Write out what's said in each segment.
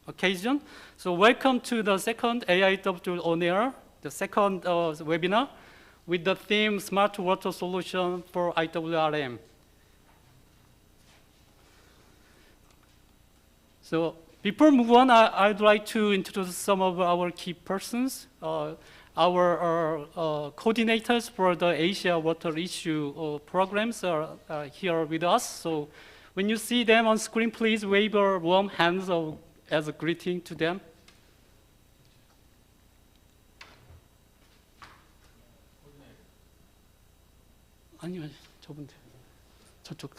occasion. So welcome to the second AIW On Air, the second webinar with the theme Smart Water Solution for IWRM. So before move on, I'd like to introduce some of our key persons. Our coordinators for the Asia Water Issue programs are here with us. So when you see them on screen, please wave your warm hands as a greeting to them. 아니요, 저분들 저쪽.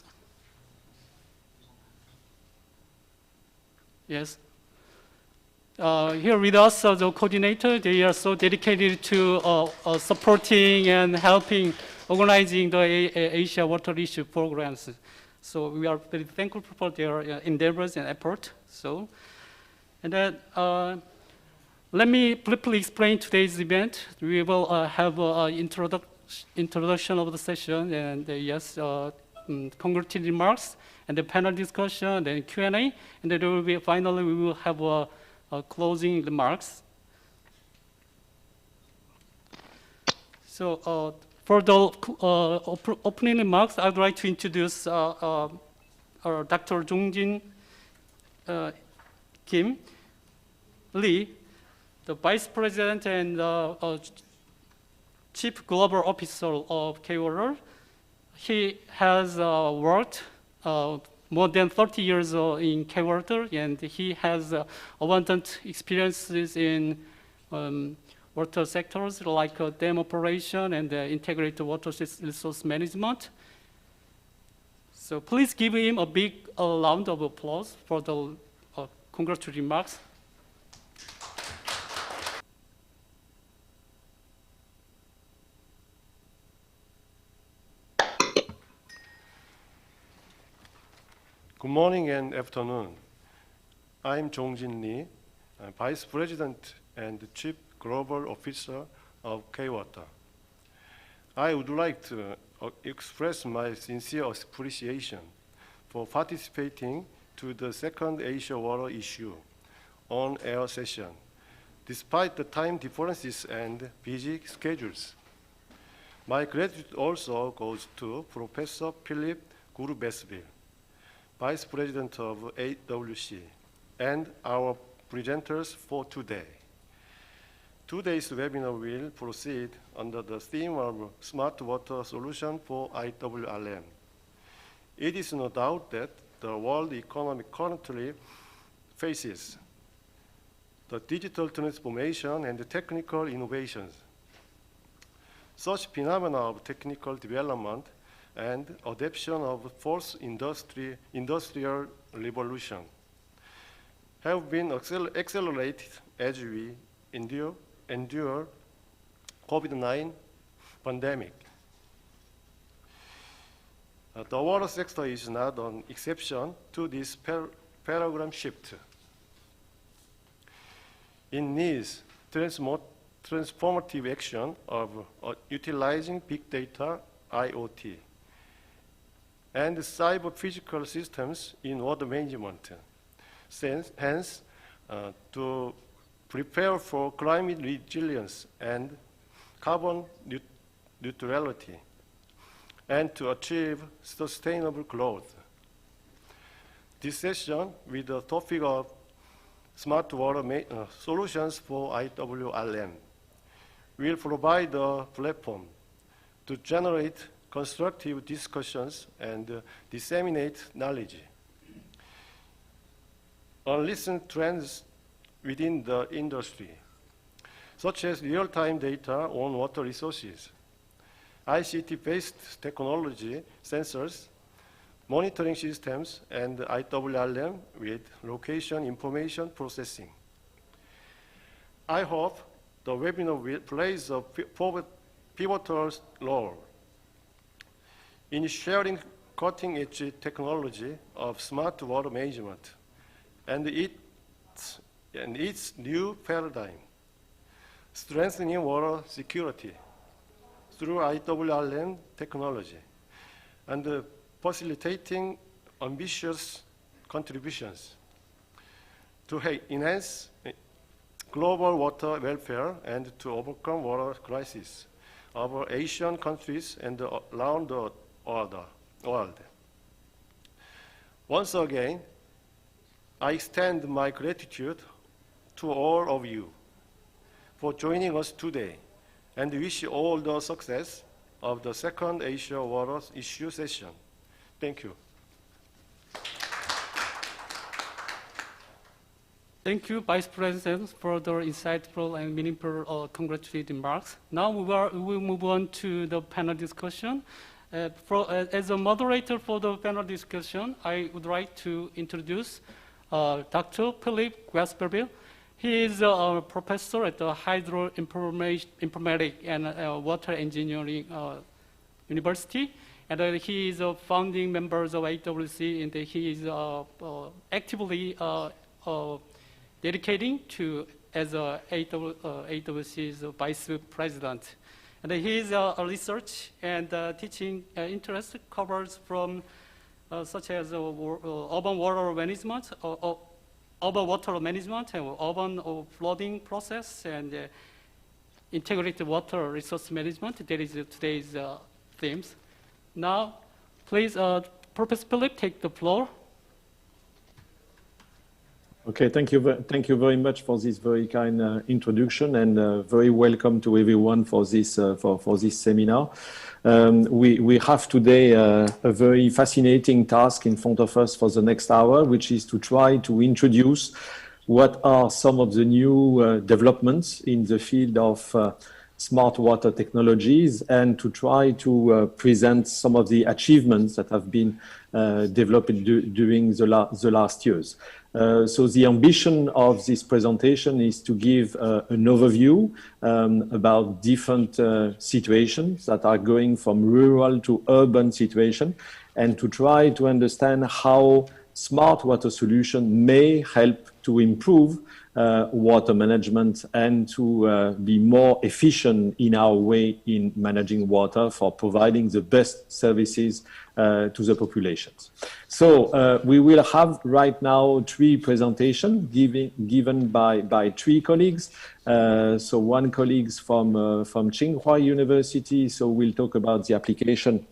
Yes. Here with us, the coordinator, they are so dedicated to supporting and helping organizing the Asia Water Issue programs. So we are very thankful for their endeavors and effort. So, and then let me briefly explain today's event. We will have an introduction of the session, and yes, congratulatory remarks, and the panel discussion, then Q&A, and then there will be finally we will have closing remarks. So for the opening remarks, I'd like to introduce Dr. Jong-jin Kim Lee, the Vice President and Chief Global Officer of K-Water. He has worked more than 30 years in K-Water, and he has abundant experiences in water sectors like dam operation and integrated water resource management. So please give him a big round of applause for the congratulatory remarks. Good morning and afternoon. I'm Jong-jin Lee, Vice President and Chief Global Officer of K-Water. I would like to express my sincere appreciation for participating to the second Asia Water Issue on-air session, despite the time differences and busy schedules. My gratitude also goes to Professor Philippe Gourbesville, Vice President of AWC, and our presenters for today. Today's webinar will proceed under the theme of Smart Water Solution for IWRM. It is no doubt that the world economy currently faces the digital transformation and the technical innovations. Such phenomena of technical development and adoption of fourth industrial revolution have been accelerated as we endure COVID-19 pandemic. The water sector is not an exception to this paradigm shift. It needs transformative action of utilizing big data, IoT, and cyber-physical systems in water management. Hence, to prepare for climate resilience and carbon neutrality, and to achieve sustainable growth. This session, with the topic of Smart Water Solutions for IWRM, will provide a platform to generate constructive discussions and disseminate knowledge. Unlistened trends within the industry, such as real-time data on water resources, ICT-based technology, sensors, monitoring systems, and IWRM with location information processing. I hope the webinar plays a pivotal role in sharing cutting-edge technology of smart water management and its new paradigm, strengthening water security through IWRM technology, and facilitating ambitious contributions to enhance global water welfare and to overcome water crisis of Asian countries and around the world. Once again, I extend my gratitude to all of you for joining us today and wish you all the success of the second Asia Water Issue session. Thank you. Thank you, Vice President, for the insightful and meaningful congratulatory remarks. Now we will move on to the panel discussion. As a moderator for the panel discussion, I would like to introduce Dr. Philippe Gourbesville. He is a professor at the Hydro-Informatics and Water Engineering University, and he is a founding member of IWRC, and he is actively dedicating to as a IWRC's vice president. And his research and teaching interest covers from such as urban water management, urban water management, and urban flooding process, and integrated water resource management. That is today's themes. Now, please, Professor Philippe, take the floor. Okay, thank you very much for this very kind introduction, and very welcome to everyone for this seminar. We have today a very fascinating task in front of us for the next hour, which is to try to introduce what are some of the new developments in the field of smart water technologies, and to try to present some of the achievements that have been developed during the last years. So the ambition of this presentation is to give an overview about different situations that are going from rural to urban situation, and to try to understand how smart water solution may help to improve water management and to be more efficient in our way in managing water for providing the best services to the populations. So we will have right now 3 presentations given by 3 colleagues. So one colleague from Tsinghua University, so we'll talk about the application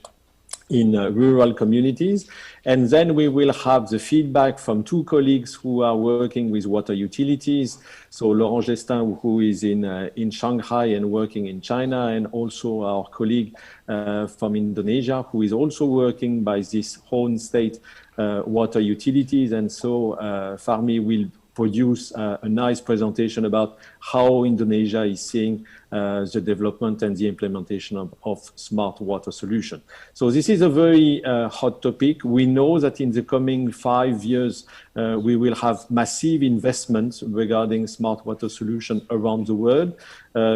in rural communities. And then we will have the feedback from 2 colleagues who are working with water utilities. So Laurent Gestin, who is in Shanghai and working in China, and also our colleague from Indonesia, who is also working by this own state water utilities. And so Fahmi will produce a nice presentation about how Indonesia is seeing the development and the implementation of smart water solution. So this is a very hot topic. We know that in the coming 5 years, we will have massive investments regarding smart water solution around the world,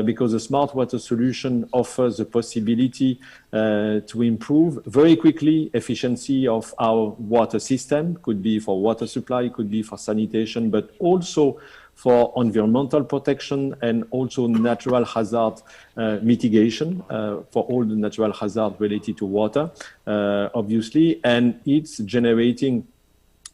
because the smart water solution offers the possibility to improve very quickly efficiency of our water system. Could be for water supply, could be for sanitation, but also for environmental protection and also natural hazard mitigation for all the natural hazard related to water, obviously. And it's generating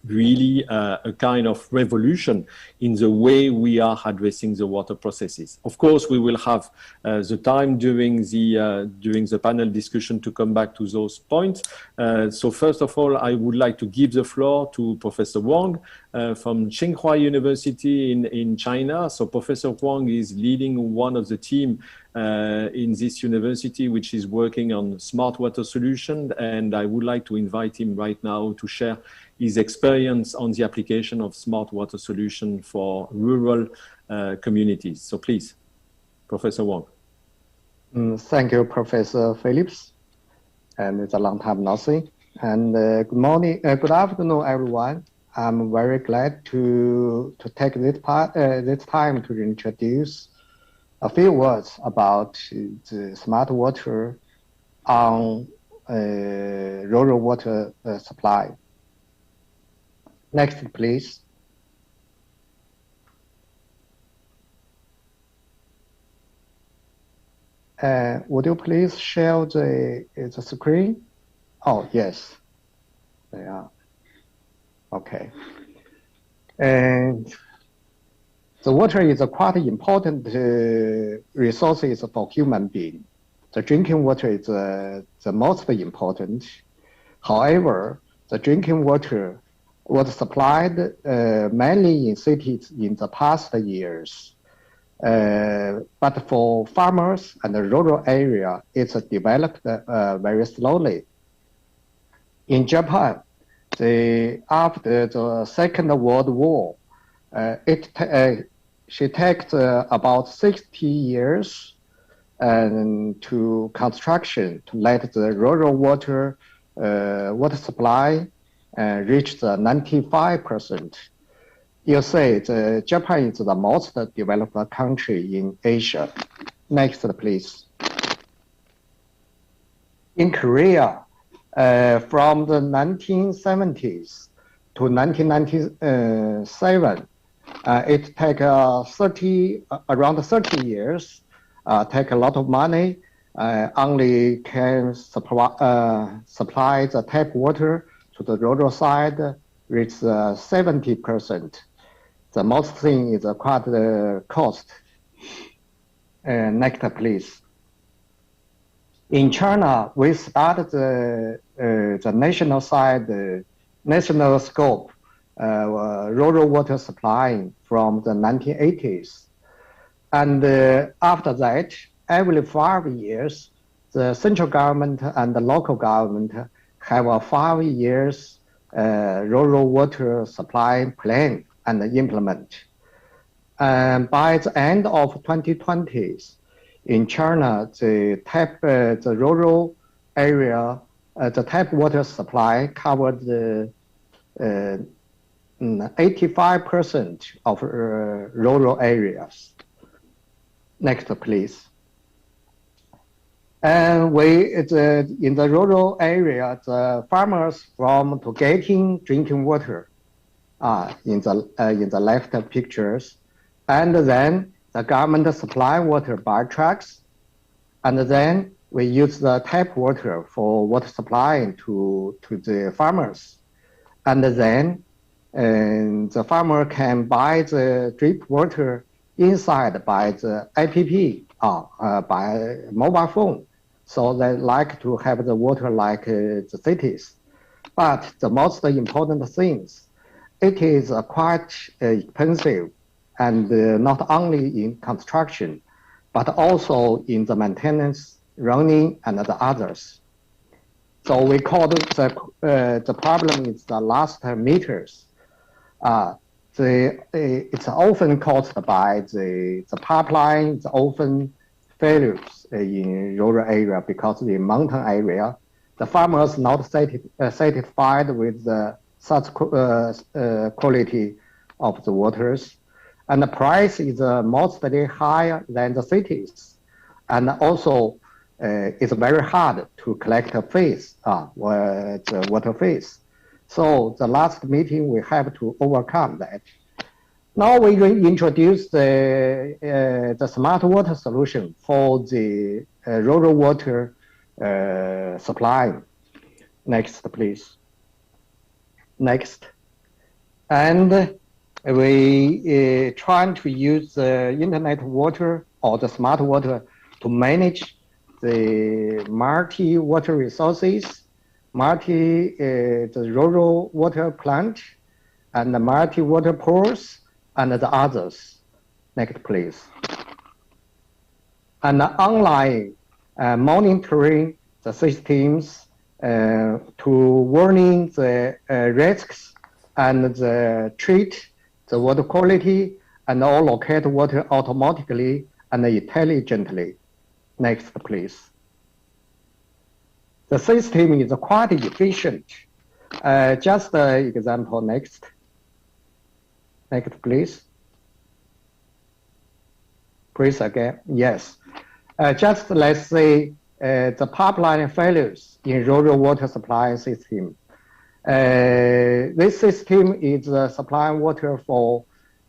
really a kind of revolution in the way we are addressing the water processes. Of course, we will have the time during the panel discussion to come back to those points. So first of all, I would like to give the floor to Professor Wang from Tsinghua University in China. So Professor Wang is leading one of the team in this university, which is working on smart water solution. And I would like to invite him right now to share his experience on the application of smart water solution for rural communities. So please, Professor Wang. Thank you, Professor Philippe. And it's a long time no see. And good morning, good afternoon, everyone. I'm very glad to take this time to introduce a few words about the smart water on rural water supply. Next, please. Would you please share the screen? Oh, yes. Yeah. Okay. And The water is a quite important resources for human being. The drinking water is the most important. However, the drinking water was supplied mainly in cities in the past years. But for farmers and the rural area, it's developed very slowly. In Japan, after the Second World War, she takes about 60 years to construction to let the rural water supply reach the 95%. You say Japan is the most developed country in Asia. Next, please. In Korea, from the 1970s to 1997, it takes around 30 years, take a lot of money, only can supply the tap water to the rural side, reach 70%. The most thing is quite the cost. Next, please. In China, we started the national side, national scope, rural water supply from the 1980s. And after that, every 5 years, the central government and the local government have a 5 years rural water supply plan and implement. And by the end of 2020s, in China, the rural area, the tap water supply covered 85% of rural areas. Next, please. And in the rural area, the farmers from to getting drinking water, in the left pictures, and then the government supply water by trucks, and then we use the tap water for water supply to the farmers, and then the farmer can buy the drip water inside by the app, by mobile phone. So they like to have the water like the cities. But the most important things, it is quite expensive, and not only in construction, but also in the maintenance, running, and the others. So we call the problem is the last meters. It's often caused by the pipeline, it's often failures in rural area because the mountain area, the farmers not satisfied with such quality of the waters, and the price is mostly higher than the cities, and also it's very hard to collect a fees, the water fees. So the last meeting we have to overcome that. Now we will introduce the smart water solution for the rural water supply. Next, please. Next. And we trying to use the internet water or the smart water to manage the multi-water resources, the rural water plant, and the multi-water pools, and the others. Next, please. And online monitoring the systems to warning the risks and treat the water quality and all locate water automatically and intelligently. Next, please. The system is quite efficient. Just an example, next. Next, please. Please again, yes. Just let's say the pipeline failures in rural water supply system. This system is supplying water for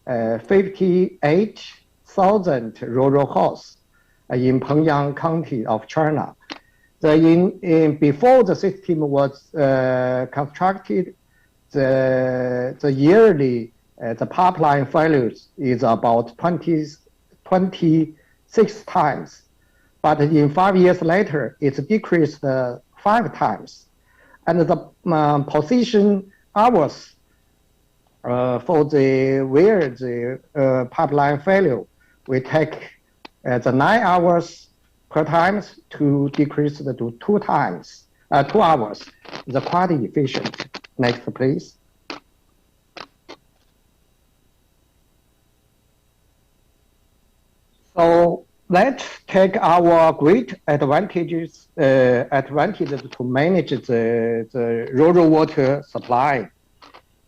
58,000 rural houses in Pengyang County of China. Before the system was constructed, the yearly the pipeline failures is about 26 times. But in 5 years later, it's decreased 5 times. And the position hours for where the pipeline failure, we take the 9 hours per times to decrease it to 2 times, 2 hours. It's quite efficient. Next, please. So let's take our great advantages to manage the rural water supply.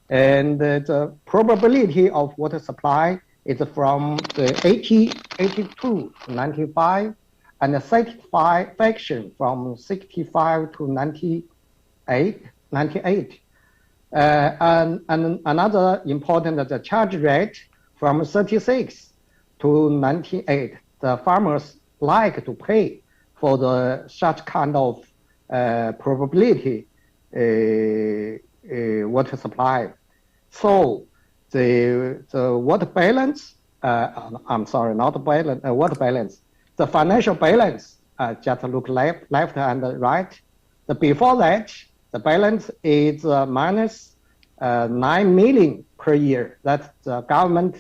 And the probability of water supply is from the 82 to 95, and the satisfaction from 65 to 98. And another important, the charge rate from 36 to 98. The farmers like to pay for such kind of probability water supply. So the water balance, I'm sorry, not balance, water balance. The financial balance, just look left and right. Before that, the balance is minus 9 million per year that the government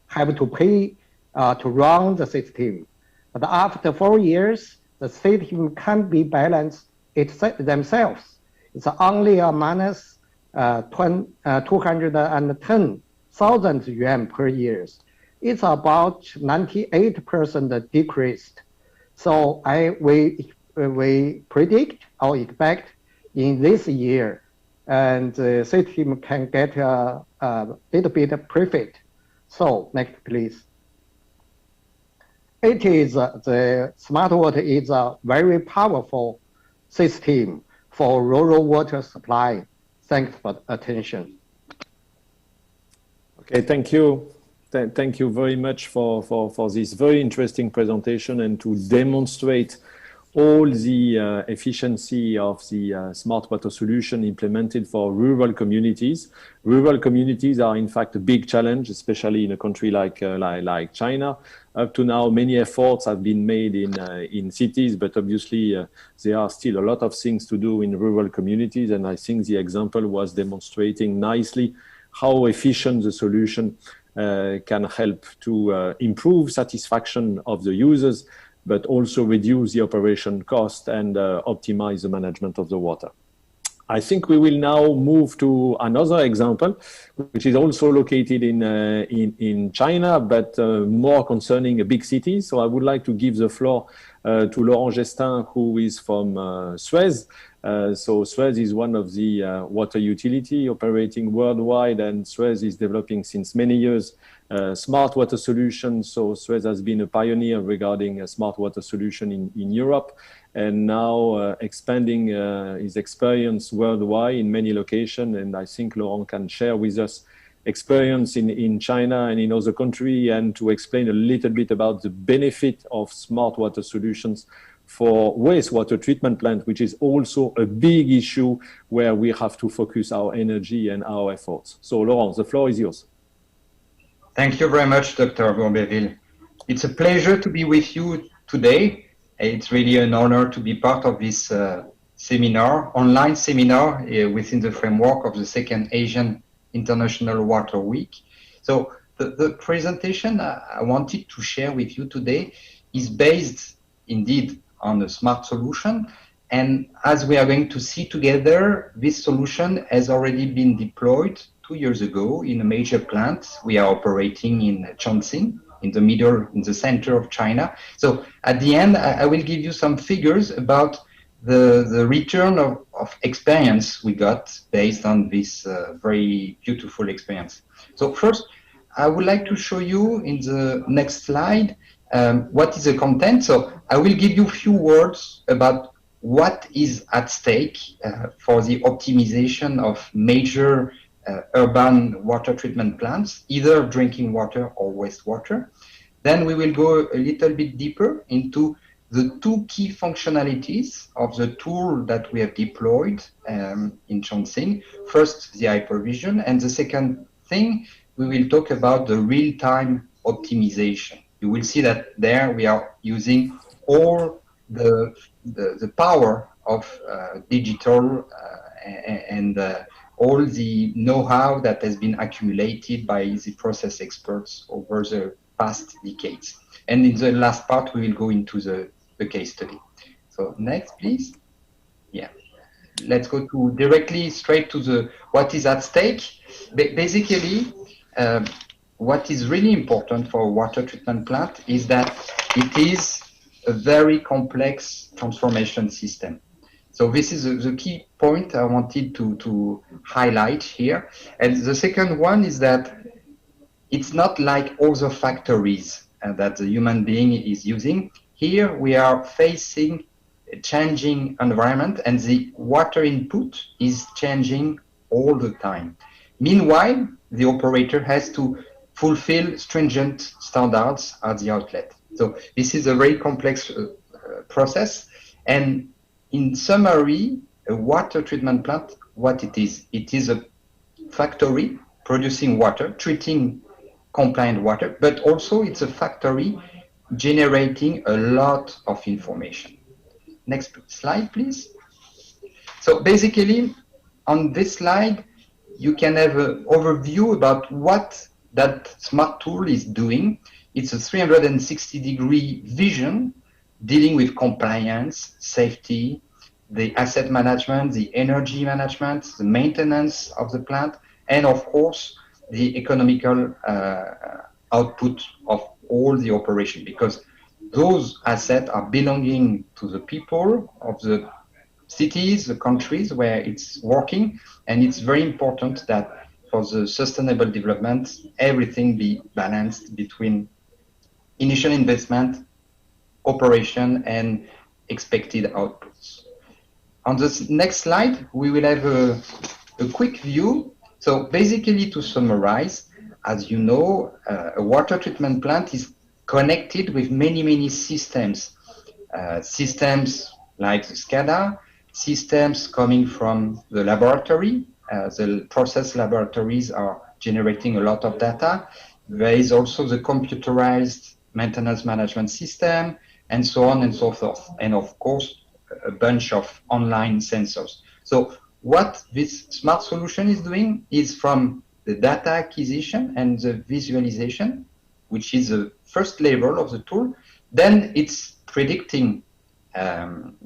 have to pay to run the system. But after 4 years, the system can be balanced themselves. It's only a minus 210,000 yuan per year. It's about 98% decreased. So we predict or expect in this year, and the system can get a little bit of profit. So next, please. It is the smart water is a very powerful system for rural water supply. Thanks for attention. Okay, thank you. Thank you very much for this very interesting presentation and to demonstrate all the efficiency of the smart water solution implemented for rural communities. Rural communities are in fact a big challenge, especially in a country like China. Up to now, many efforts have been made in cities, but obviously there are still a lot of things to do in rural communities. And I think the example was demonstrating nicely how efficient the solution can help to improve satisfaction of the users, but also reduce the operation cost and optimize the management of the water. I think we will now move to another example, which is also located in China, but more concerning a big city. So I would like to give the floor to Laurent Gestin, who is from SUEZ. So SUEZ is one of the water utility operating worldwide, and SUEZ is developing since many years smart water solutions. So SUEZ has been a pioneer regarding a smart water solution in Europe, and now expanding his experience worldwide in many locations. And I think Laurent can share with us experience in China and in other countries, and to explain a little bit about the benefit of smart water solutions for wastewater treatment plant, which is also a big issue where we have to focus our energy and our efforts. So Laurent, the floor is yours. Thank you very much, Dr. Gourbesville. It's a pleasure to be with you today. It's really an honor to be part of this seminar, online seminar within the framework of the Second Asian International Water Week. So the presentation I wanted to share with you today is based indeed on a smart solution. And as we are going to see together, this solution has already been deployed 2 years ago in a major plant. We are operating in Zhongjing, in the center of China. So at the end, I will give you some figures about the return of experience we got based on this very beautiful experience. So first, I would like to show you in the next slide what is the content. So I will give you a few words about what is at stake for the optimization of major urban water treatment plants, either drinking water or wastewater. Then we will go a little bit deeper into the 2 key functionalities of the tool that we have deployed in Zhongjing. First, the hypervision, and the second thing, we will talk about the real-time optimization. You will see that there we are using all the power of digital and all the know-how that has been accumulated by the process experts over the past decades. And in the last part, we will go into the case study. So next, please. Yeah. Let's go to directly straight to the what is at stake. Basically, what is really important for a water treatment plant is that it is a very complex transformation system. So this is the key point I wanted to highlight here. And the second one is that it's not like other factories that the human being is using. Here we are facing a changing environment and the water input is changing all the time. Meanwhile, the operator has to fulfill stringent standards at the outlet. So this is a very complex process. And in summary, a water treatment plant, what it is a factory producing water, treating compliant water, but also it's a factory generating a lot of information. Next slide, please. So basically, on this slide, you can have an overview about what that smart tool is doing. It's a 360-degree vision dealing with compliance, safety, the asset management, the energy management, the maintenance of the plant, and of course, the economical output of all the operation, because those assets are belonging to the people of the cities, the countries where it's working, and it's very important that for the sustainable development, everything be balanced between initial investment, operation, and expected outputs. On the next slide, we will have a quick view. So basically, to summarize, as you know, a water treatment plant is connected with many systems. Systems like the SCADA, systems coming from the laboratory. The process laboratories are generating a lot of data. There is also the computerized maintenance management system, and so on and so forth. And of course, a bunch of online sensors. So what this smart solution is doing is from the data acquisition and the visualization, which is the first level of the tool, then it's predicting,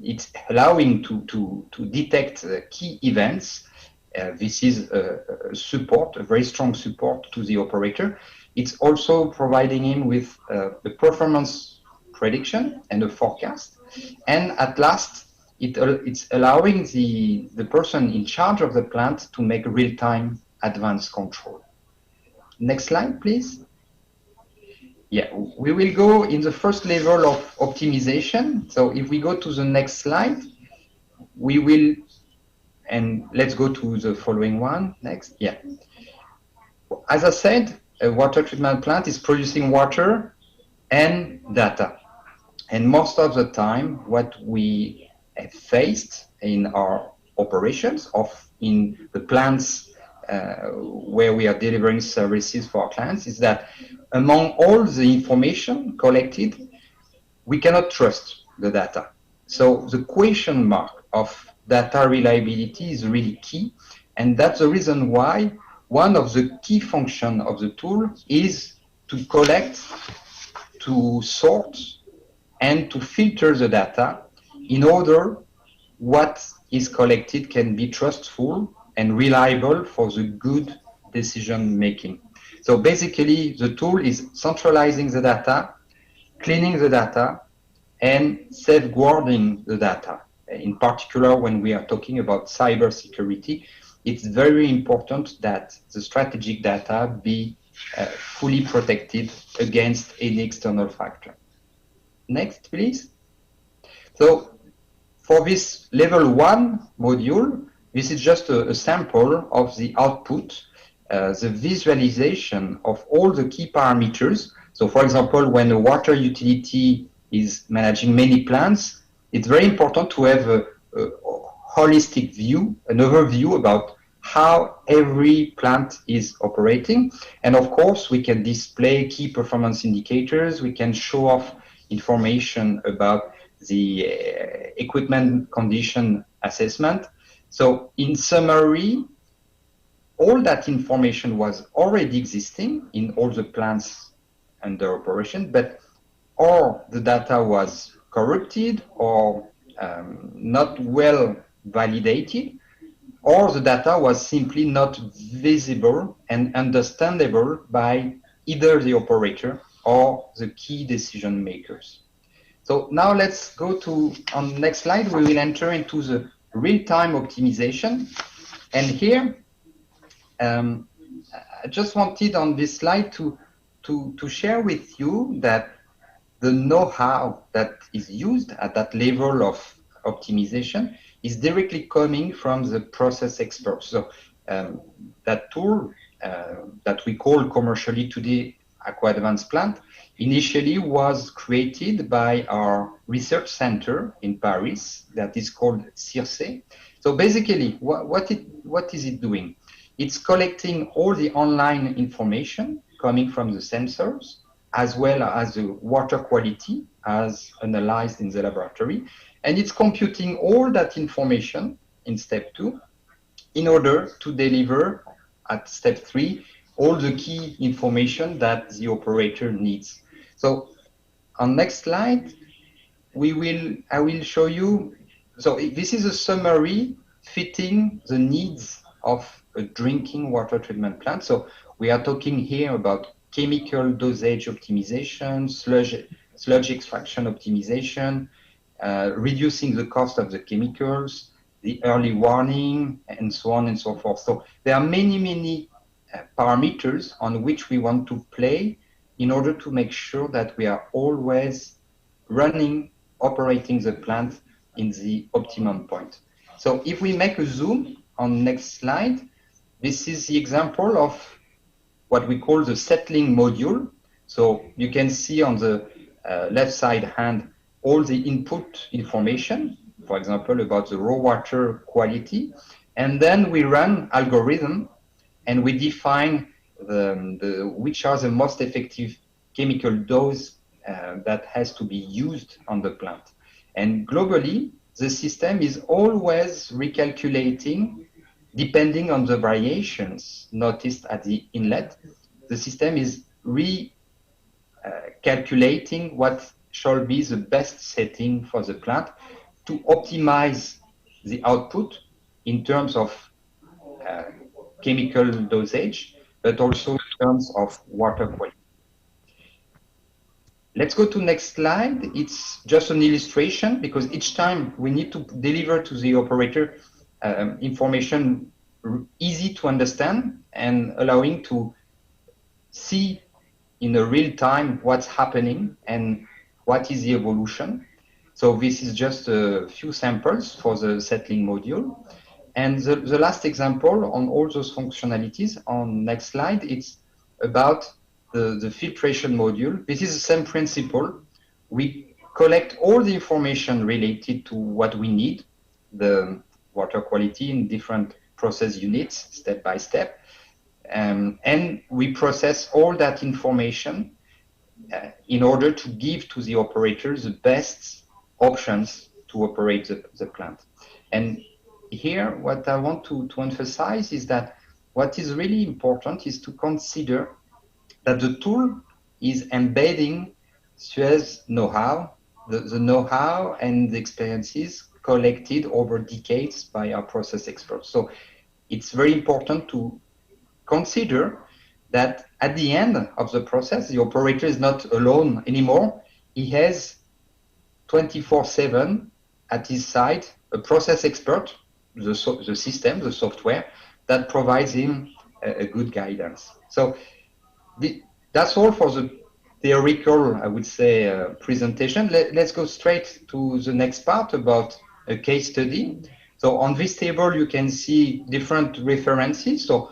it's allowing to detect key events. This is a support, a very strong support to the operator. It's also providing him with the performance prediction and a forecast. And at last, it's allowing the person in charge of the plant to make real-time advanced control. Next slide, please. Yeah, we will go in the first level of optimization. So if we go to the next slide, we will, and let's go to the following one next. Yeah. As I said, a water treatment plant is producing water and data. And most of the time, what we have faced in our operations, in the plants where we are delivering services for our clients, is that among all the information collected, we cannot trust the data. So the question mark of data reliability is really key. And that's the reason why one of the key functions of the tool is to collect, to sort, and to filter the data in order what is collected can be trustful and reliable for the good decision making. So basically, the tool is centralizing the data, cleaning the data, and safeguarding the data. In particular, when we are talking about cybersecurity, it's very important that the strategic data be fully protected against any external factor. Next, please. So for this level 1 module, this is just a sample of the output, the visualization of all the key parameters. So for example, when a water utility is managing many plants, it's very important to have a holistic view, an overview about how every plant is operating. And of course, we can display key performance indicators. We can show off information about the equipment condition assessment. So in summary, all that information was already existing in all the plants under operation, but or the data was corrupted or not well validated, or the data was simply not visible and understandable by either the operator or the key decision makers. So now let's go to, on the next slide, we will enter into the real-time optimization. And here, I just wanted on this slide to share with you that the know-how that is used at that level of optimization is directly coming from the process experts. So that tool that we call commercially today Aqua Advanced Plant initially was created by our research center in Paris that is called SUEZ. So basically, what is it doing? It's collecting all the online information coming from the sensors, as well as the water quality as analyzed in the laboratory. And it's computing all that information in step 2 in order to deliver at step 3 all the key information that the operator needs. So on next slide, I will show you. So this is a summary fitting the needs of a drinking water treatment plant. So we are talking here about chemical dosage optimization, sludge extraction optimization, reducing the cost of the chemicals, the early warning, and so on and so forth. So there are many parameters on which we want to play in order to make sure that we are always operating the plant in the optimum point. So if we make a zoom on next slide, this is the example of what we call the settling module. So you can see on the left side hand all the input information, for example, about the raw water quality. And then we run algorithm and we define which are the most effective chemical dose that has to be used on the plant. And globally, the system is always recalculating depending on the variations noticed at the inlet. The system is recalculating what shall be the best setting for the plant to optimize the output in terms of chemical dosage, but also in terms of water quality. Let's go to next slide. It's just an illustration because each time we need to deliver to the operator information easy to understand and allowing to see in a real time what's happening and what is the evolution. So this is just a few samples for the settling module. And the last example on all those functionalities on next slide, it's about the filtration module. This is the same principle. We collect all the information related to what we need, the water quality in different process units, step by step. And we process all that information in order to give to the operator the best options to operate the plant. And here, what I want to emphasize is that what is really important is to consider that the tool is embedding SUEZ know-how, the know-how and the experiences collected over decades by our process experts. So it's very important to consider that at the end of the process, the operator is not alone anymore. He has 24/7 at his side a process expert, the system, the software, that provides him a good guidance. So that's all for the theoretical, I would say, presentation. Let's go straight to the next part about a case study. So on this table, you can see different references. So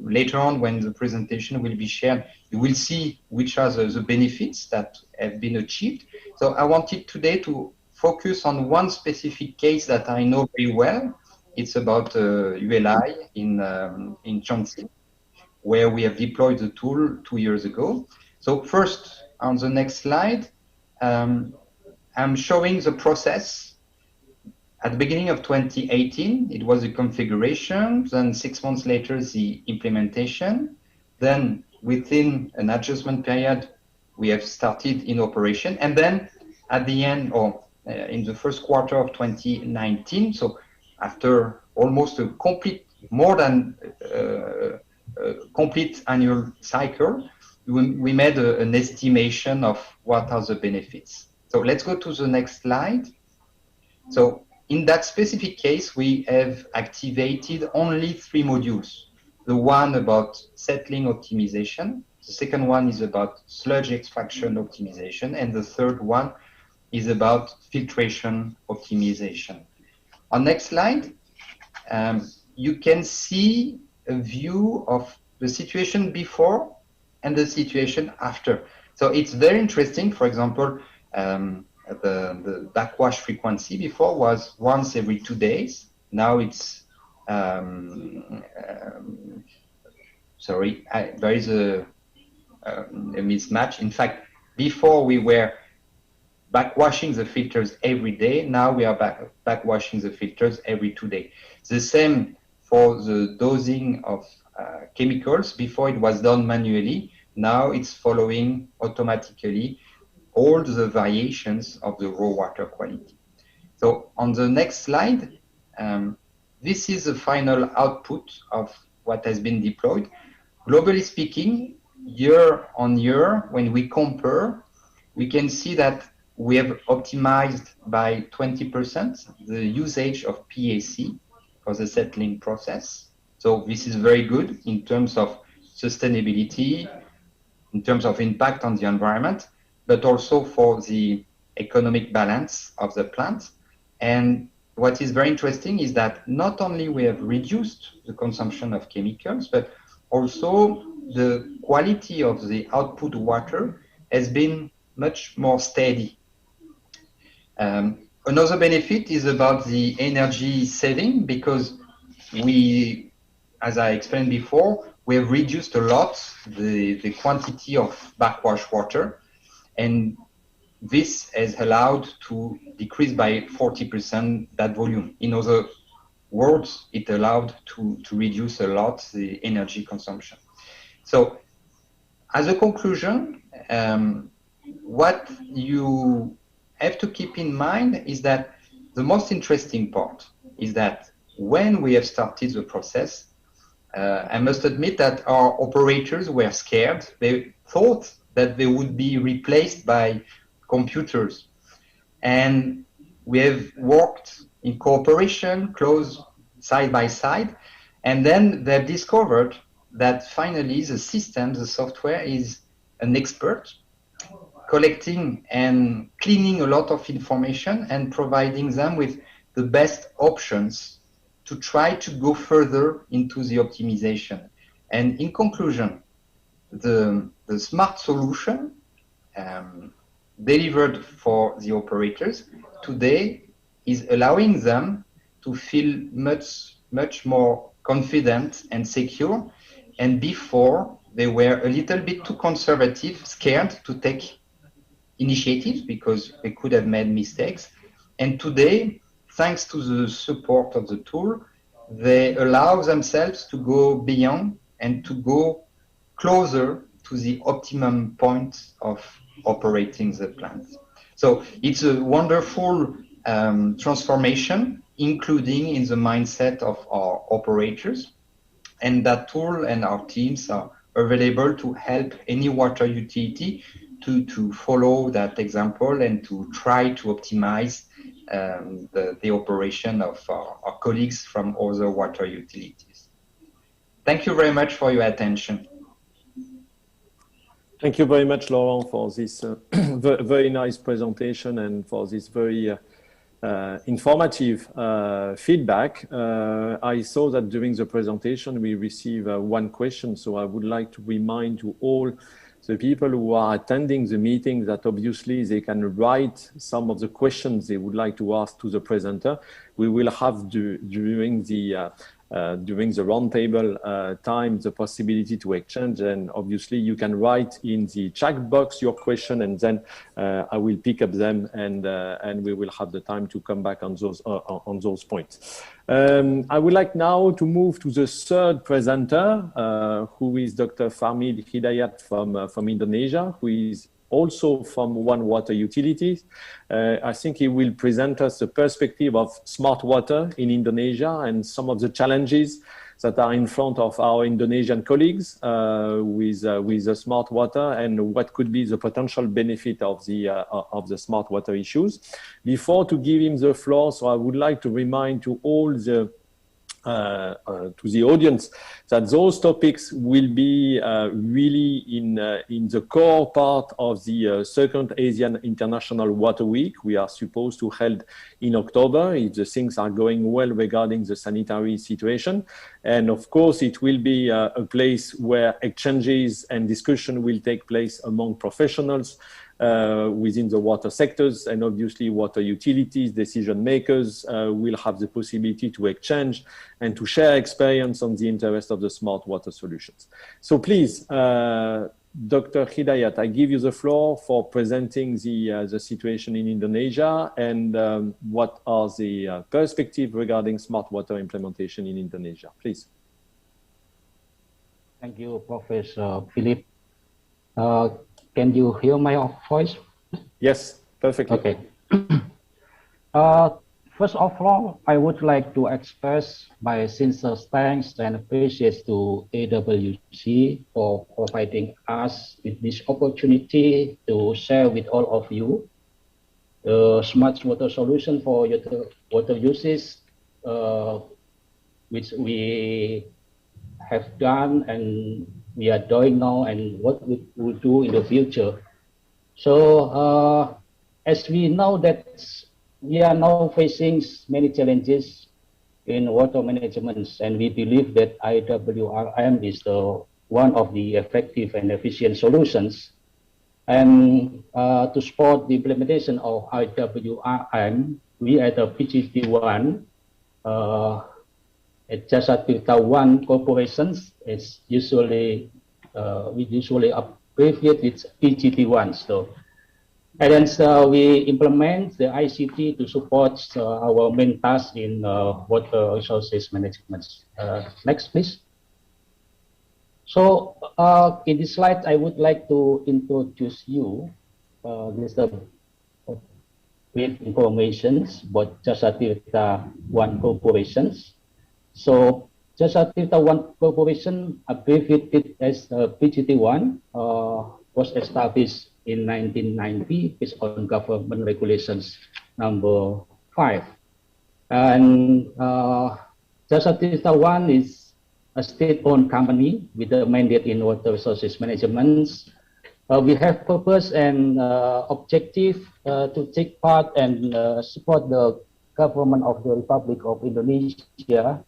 later on, when the presentation will be shared, you will see which are the benefits that have been achieved. So I wanted today to focus on one specific case that I know very well, It's about ULI in Zhongjin, where we have deployed the tool 2 years ago. So first, on the next slide, I'm showing the process. At the beginning of 2018, it was the configuration, then 6 months later, the implementation. Then within an adjustment period, we have started in operation. And then at the end, or in the first quarter of 2019, so after almost a complete, more than complete annual cycle, we made an estimation of what are the benefits. So let's go to the next slide. So in that specific case, we have activated only 3 modules. The one about settling optimization, the second one is about sludge extraction optimization, and the third one is about filtration optimization. On next slide, you can see a view of the situation before and the situation after. So it's very interesting. For example, the backwash frequency before was once every 2 days. Now it's there is a mismatch. In fact, before we were backwashing the filters every day. Now we are backwashing the filters every 2 days. The same for the dosing of chemicals. Before it was done manually. Now it's following automatically all the variations of the raw water quality. So on the next slide, this is the final output of what has been deployed. Globally speaking, year on year, when we compare, we can see that we have optimized by 20% the usage of PAC for the settling process. So this is very good in terms of sustainability, in terms of impact on the environment, but also for the economic balance of the plant. And what is very interesting is that not only we have reduced the consumption of chemicals, but also the quality of the output water has been much more steady. Another benefit is about the energy saving, because we, as I explained before, we have reduced a lot the quantity of backwash water, and this has allowed to decrease by 40% that volume. In other words, it allowed to reduce a lot the energy consumption. So as a conclusion, what you have to keep in mind is that the most interesting part is that when we have started the process, I must admit that our operators were scared. They thought that they would be replaced by computers. And we have worked in cooperation, close side by side, and then they've discovered that finally the system, the software, is an expert, collecting and cleaning a lot of information and providing them with the best options to try to go further into the optimization. And in conclusion, the smart solution delivered for the operators today is allowing them to feel much more confident and secure. And before, they were a little bit too conservative, scared to take initiatives because they could have made mistakes. And today, thanks to the support of the tool, they allow themselves to go beyond and to go closer to the optimum point of operating the plant. So it's a wonderful transformation, including in the mindset of our operators. And that tool and our teams are available to help any water utility to follow that example and to try to optimize the operation of our colleagues from other water utilities. Thank you very much for your attention. Thank you very much, Laurent, for this very nice presentation and for this very informative feedback. I saw that during the presentation we received one question, so I would like to remind to all the people who are attending the meeting that obviously they can write some of the questions they would like to ask to the presenter. we will have during the roundtable time the possibility to exchange, and obviously you can write in the chat box your question, and then I will pick up them, and we will have the time to come back on those points. I would like now to move to the third presenter, who is Dr. Fahmi Hidayat from Indonesia, who is also from One Water Utilities. I think he will present us the perspective of smart water in Indonesia and some of the challenges that are in front of our Indonesian colleagues with the smart water, and what could be the potential benefit of the smart water issues. Before to give him the floor, so I would like to remind to all the to the audience that those topics will be really in the core part of the second Asian International Water Week we are supposed to hold in October, if the things are going well regarding the sanitary situation. And of course, it will be a place where exchanges and discussion will take place among professionals within the water sectors, and obviously water utilities, decision makers will have the possibility to exchange and to share experience on the interest of the smart water solutions. So please, Dr. Hidayat, I give you the floor for presenting the situation in Indonesia and what are the perspectives regarding smart water implementation in Indonesia. Please. Thank you, Professor Philippe. Can you hear my voice? Yes, perfectly. Okay. First of all, I would like to express my sincere thanks and appreciation to IWRM for providing us with this opportunity to share with all of you the smart water solution for water uses, which we have done and we are doing now, and what we will do in the future. So as we know that we are now facing many challenges in water management, and we believe that IWRM is one of the effective and efficient solutions. And to support the implementation of IWRM, we at the PGT1 at Jasa Tirta 1 corporations is usually we usually abbreviate it PGT1. So, and then we implement the ICT to support our main task in water resources management. Next, please. So in this slide, I would like to introduce you this brief information about Jasa Tirta 1 corporations. So Jasa Tirta 1 Corporation, abbreviated as PGT1, was established in 1990 based on government regulations number 5. And Jasa Tirta 1 is a state-owned company with a mandate in water resources management. We have purpose and objective to take part and support the government of the Republic of Indonesia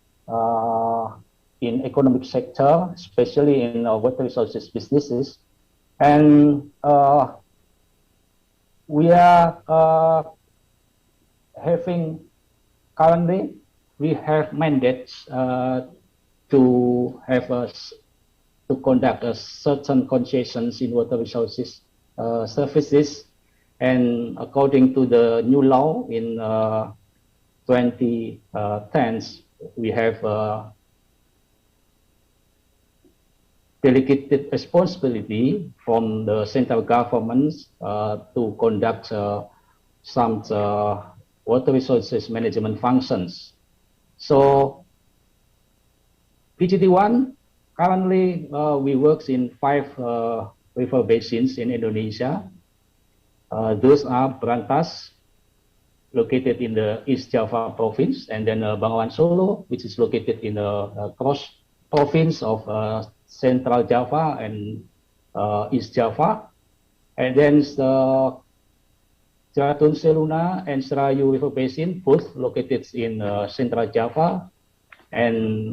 in economic sector, especially in water resources businesses. And we are currently we have mandates to conduct certain concessions in water resources services, and according to the new law in 2010, we have delegated responsibility from the central government to conduct some water resources management functions. So PGT1 currently we work in 5 river basins in Indonesia. Those are Berantas, located in the East Java province, and then Bengawan Solo, which is located in the cross province of Central Java and East Java, and then the Jatun Seluna and Serayu River Basin, both located in Central Java, and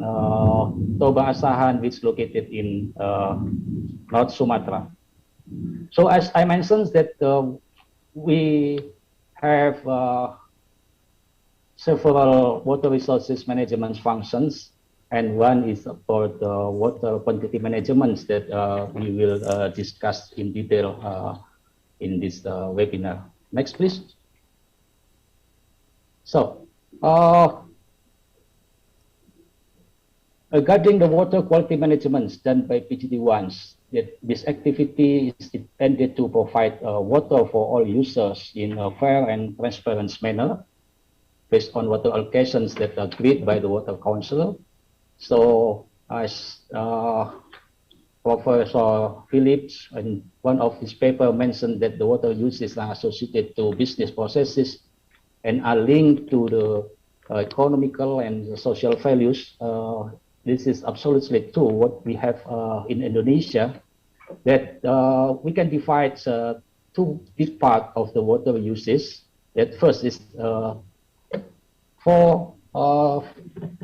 Toba Asahan, which is located in North Sumatra. So as I mentioned that we have several water resources management functions, and one is for the water quantity management that we will discuss in detail in this webinar. Next, please. So, regarding the water quality management done by PGT1s, this activity is intended to provide water for all users in a fair and transparent manner based on water allocations that are agreed by the Water Council. So, as Professor Philippe in one of his papers mentioned that the water uses are associated to business processes and are linked to the economical and social values. This is absolutely true. What we have in Indonesia, that we can divide two big parts of the water uses. That first is for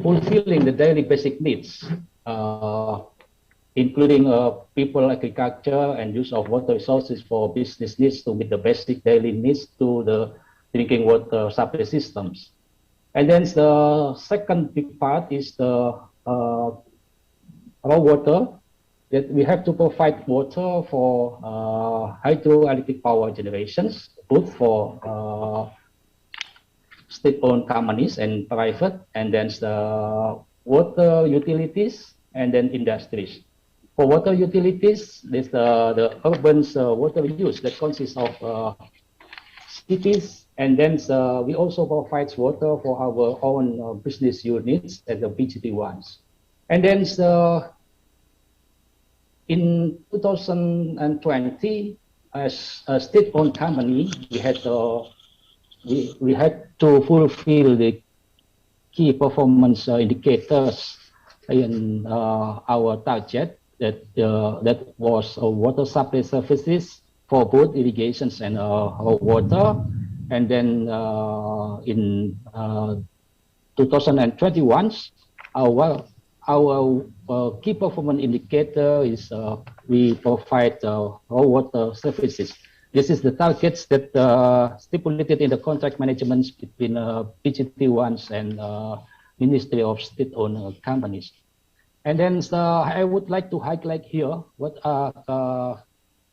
fulfilling the daily basic needs, including people, agriculture, and use of water resources for business needs to meet the basic daily needs to the drinking water supply systems. And then the second big part is the raw water, that we have to provide water for hydroelectric power generations, both for state-owned companies and private, and then the water utilities, and then industries. For water utilities, there's the urban water use that consists of cities, and then we also provide water for our own business units at the PGT1s. And then in 2020, as a state-owned company, we had to fulfill the key performance indicators in our target that was water supply services for both irrigations and water. And then in 2021, our key performance indicator is we provide raw water services. This is the targets that stipulated in the contract management between PGT1s and Ministry of State-owned companies. And then I would like to highlight here what are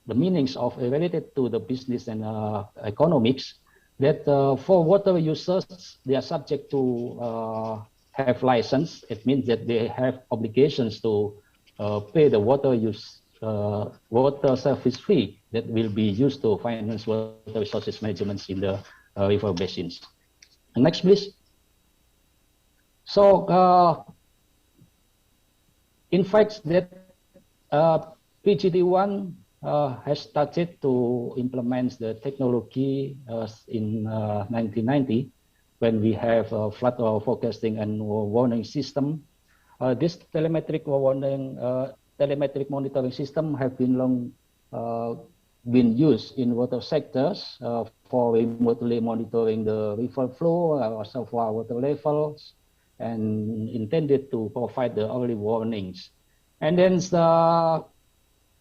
the meanings of related to the business and economics. That for water users, they are subject to have license. It means that they have obligations to pay the water service fee that will be used to finance water resources management in the river basins. And next, please. So, in fact, that PGT1 has started to implement the technology in 1990 when we have a flood forecasting and warning system. This telemetric monitoring system have been long been used in water sectors for remotely monitoring the river flow, reservoir water levels, and intended to provide the early warnings. And then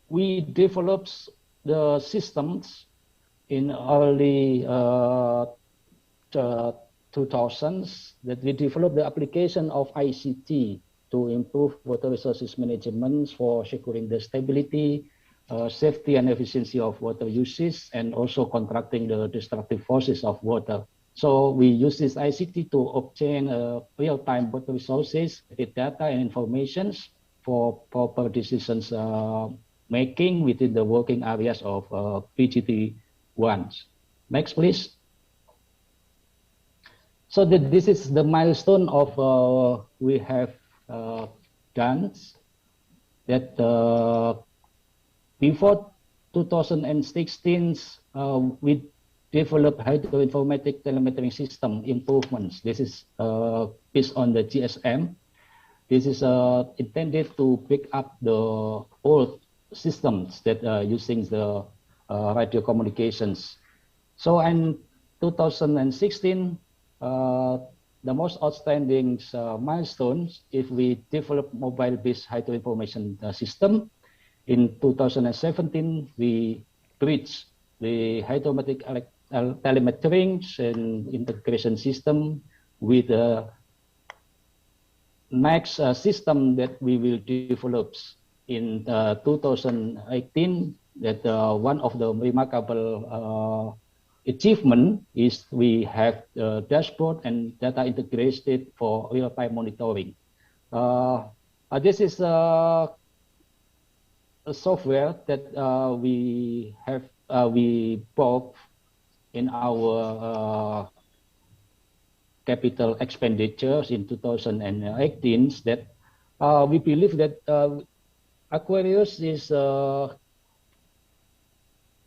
we developed the systems in early 2000s, that we developed the application of ICT to improve water resources management for securing the stability, safety and efficiency of water uses, and also contracting the destructive forces of water. So we use this ICT to obtain real-time water resources, data and informations for proper decisions making within the working areas of PGT1s. Next, please. So this is the milestone of we have done that before 2016 we developed hydroinformatic telemetry system improvements. This is based on the GSM. This is intended to pick up the old systems that are using the radio communications. So in 2016, the most outstanding milestones if we develop mobile-based hydro information system. In 2017, we reached the hydrometric telemetry and integration system with the next system that we will develop in 2018. That one of the remarkable achievement is we have dashboard and data integrated for real-time monitoring. This is a software that we have we bought in our capital expenditures in 2018. That we believe that Aquarius is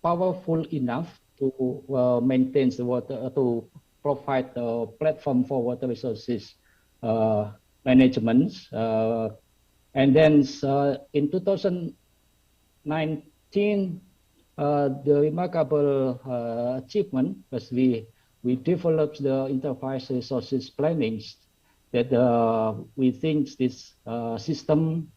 powerful enough to maintain the water, to provide a platform for water resources management. And then in 2019, the remarkable achievement was we developed the enterprise resources planning that we think this system,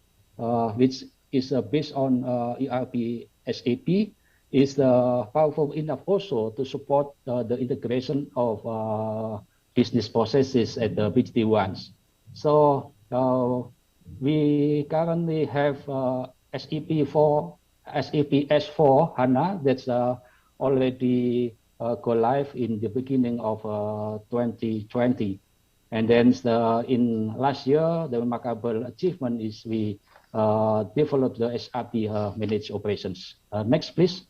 which is based on ERP SAP, is powerful enough also to support the integration of business processes at the BGT1s. So we currently have SAP S4 HANA that's already go live in the beginning of 2020. And then in last year, the remarkable achievement is we developed the SAP managed operations. Next, please.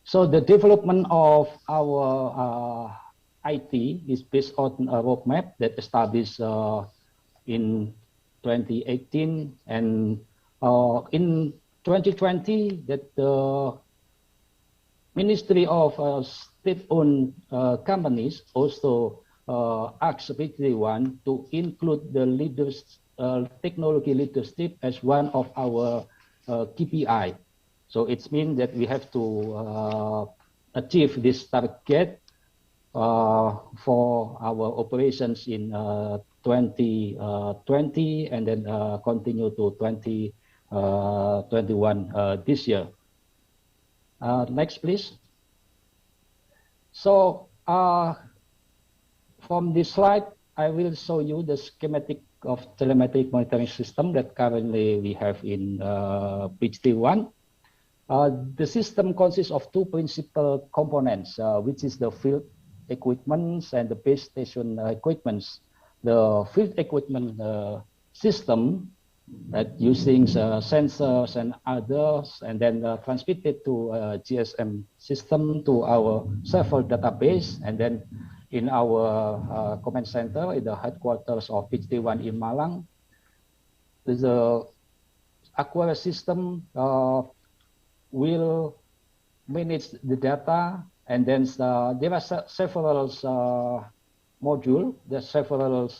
So the development of our IT is based on a roadmap that established in 2018, and in 2020 that the Ministry of State-owned companies also asked BGT1 to include the technology leadership as one of our KPI. So it means that we have to achieve this target for our operations in 2020 and then continue to 2021 this year. Next, please. So from this slide, I will show you the schematic of telematic monitoring system that currently we have in BGT1. The system consists of two principal components, which is the field equipment and the base station equipments. The field equipment system that using sensors and others, and then transmitted to GSM system to our server database, and then in our command center in the headquarters of BGT1 in Malang. The Aquarius system will manage the data, and then there are several modules, there are several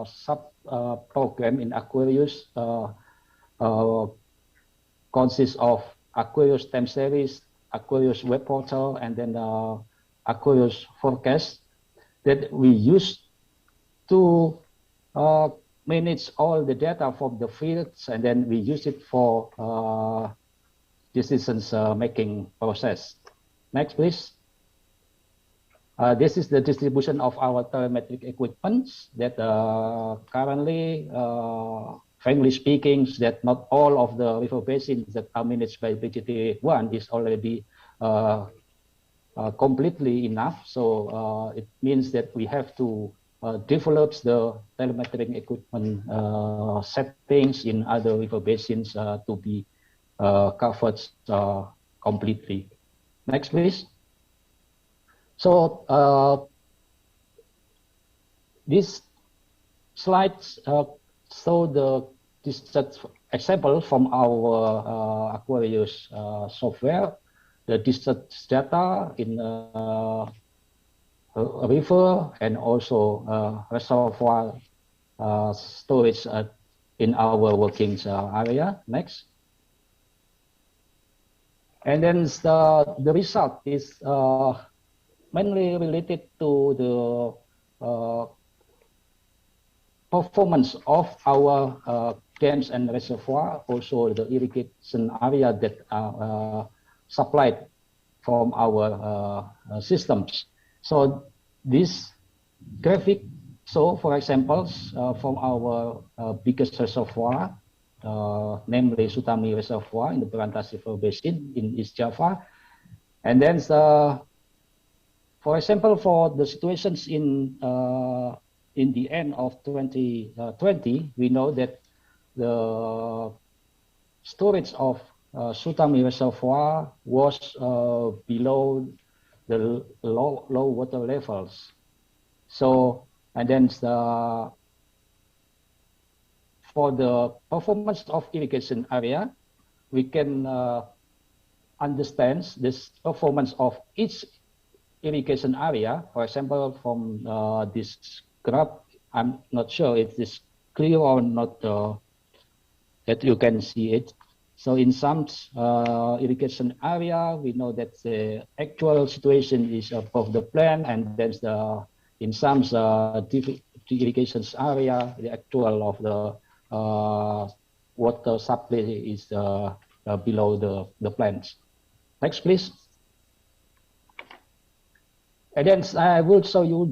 sub-program in Aquarius, consists of Aquarius time series, Aquarius web portal, and then Aquarius forecast that we use to manage all the data from the fields, and then we use it for decisions making process. Next, please. This is the distribution of our telemetric equipment that currently, frankly speaking, that not all of the river basins that are managed by BGT1 is already completely enough. So it means that we have to develop the telemetric equipment settings in other river basins to be covered completely. Next, please. So these slides show the example from our Aquarius software, the distance data in a river and also reservoir storage in our working area. Next. And then the result is mainly related to the performance of our dams and reservoir, also the irrigation area that are supplied from our systems. So this graphic. So, for examples, from our biggest reservoir, namely Sutami Reservoir in the Berantas River Basin in East Java. And then, for example, for the situations in the end of 2020, we know that the storage of Sutami Reservoir was below the low water levels. So, and then for the performance of irrigation area, we can understand this performance of each irrigation area. For example, from this graph, I'm not sure if it's clear or not that you can see it. So in some irrigation area, we know that the actual situation is above the plan, and then in some irrigation area, the actual of the water supply is below the plants. Next, please. And then I will show you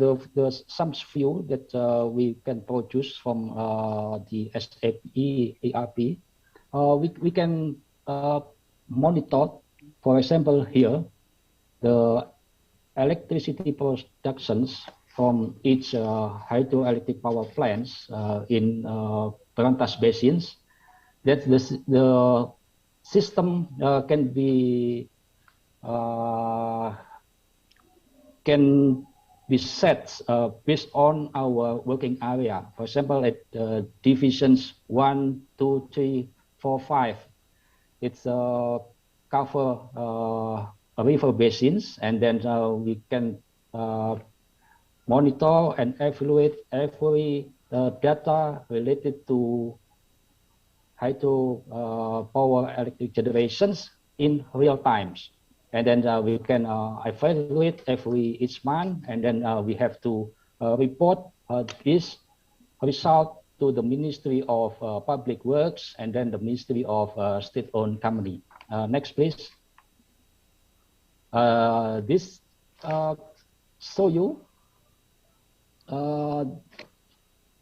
some view that we can produce from the SAP ERP. We can monitor, for example, here, the electricity productions from each hydroelectric power plants in Berantas basins. That the system can be set based on our working area. For example, at divisions 1, 2, 3, 4, 5, it's cover river basins, and then we can monitor and evaluate every data related to hydro power electric generations in real times. And then we can evaluate each month, and then we have to report this result to the Ministry of Public Works and then the Ministry of State-owned Company. Next, please. This show you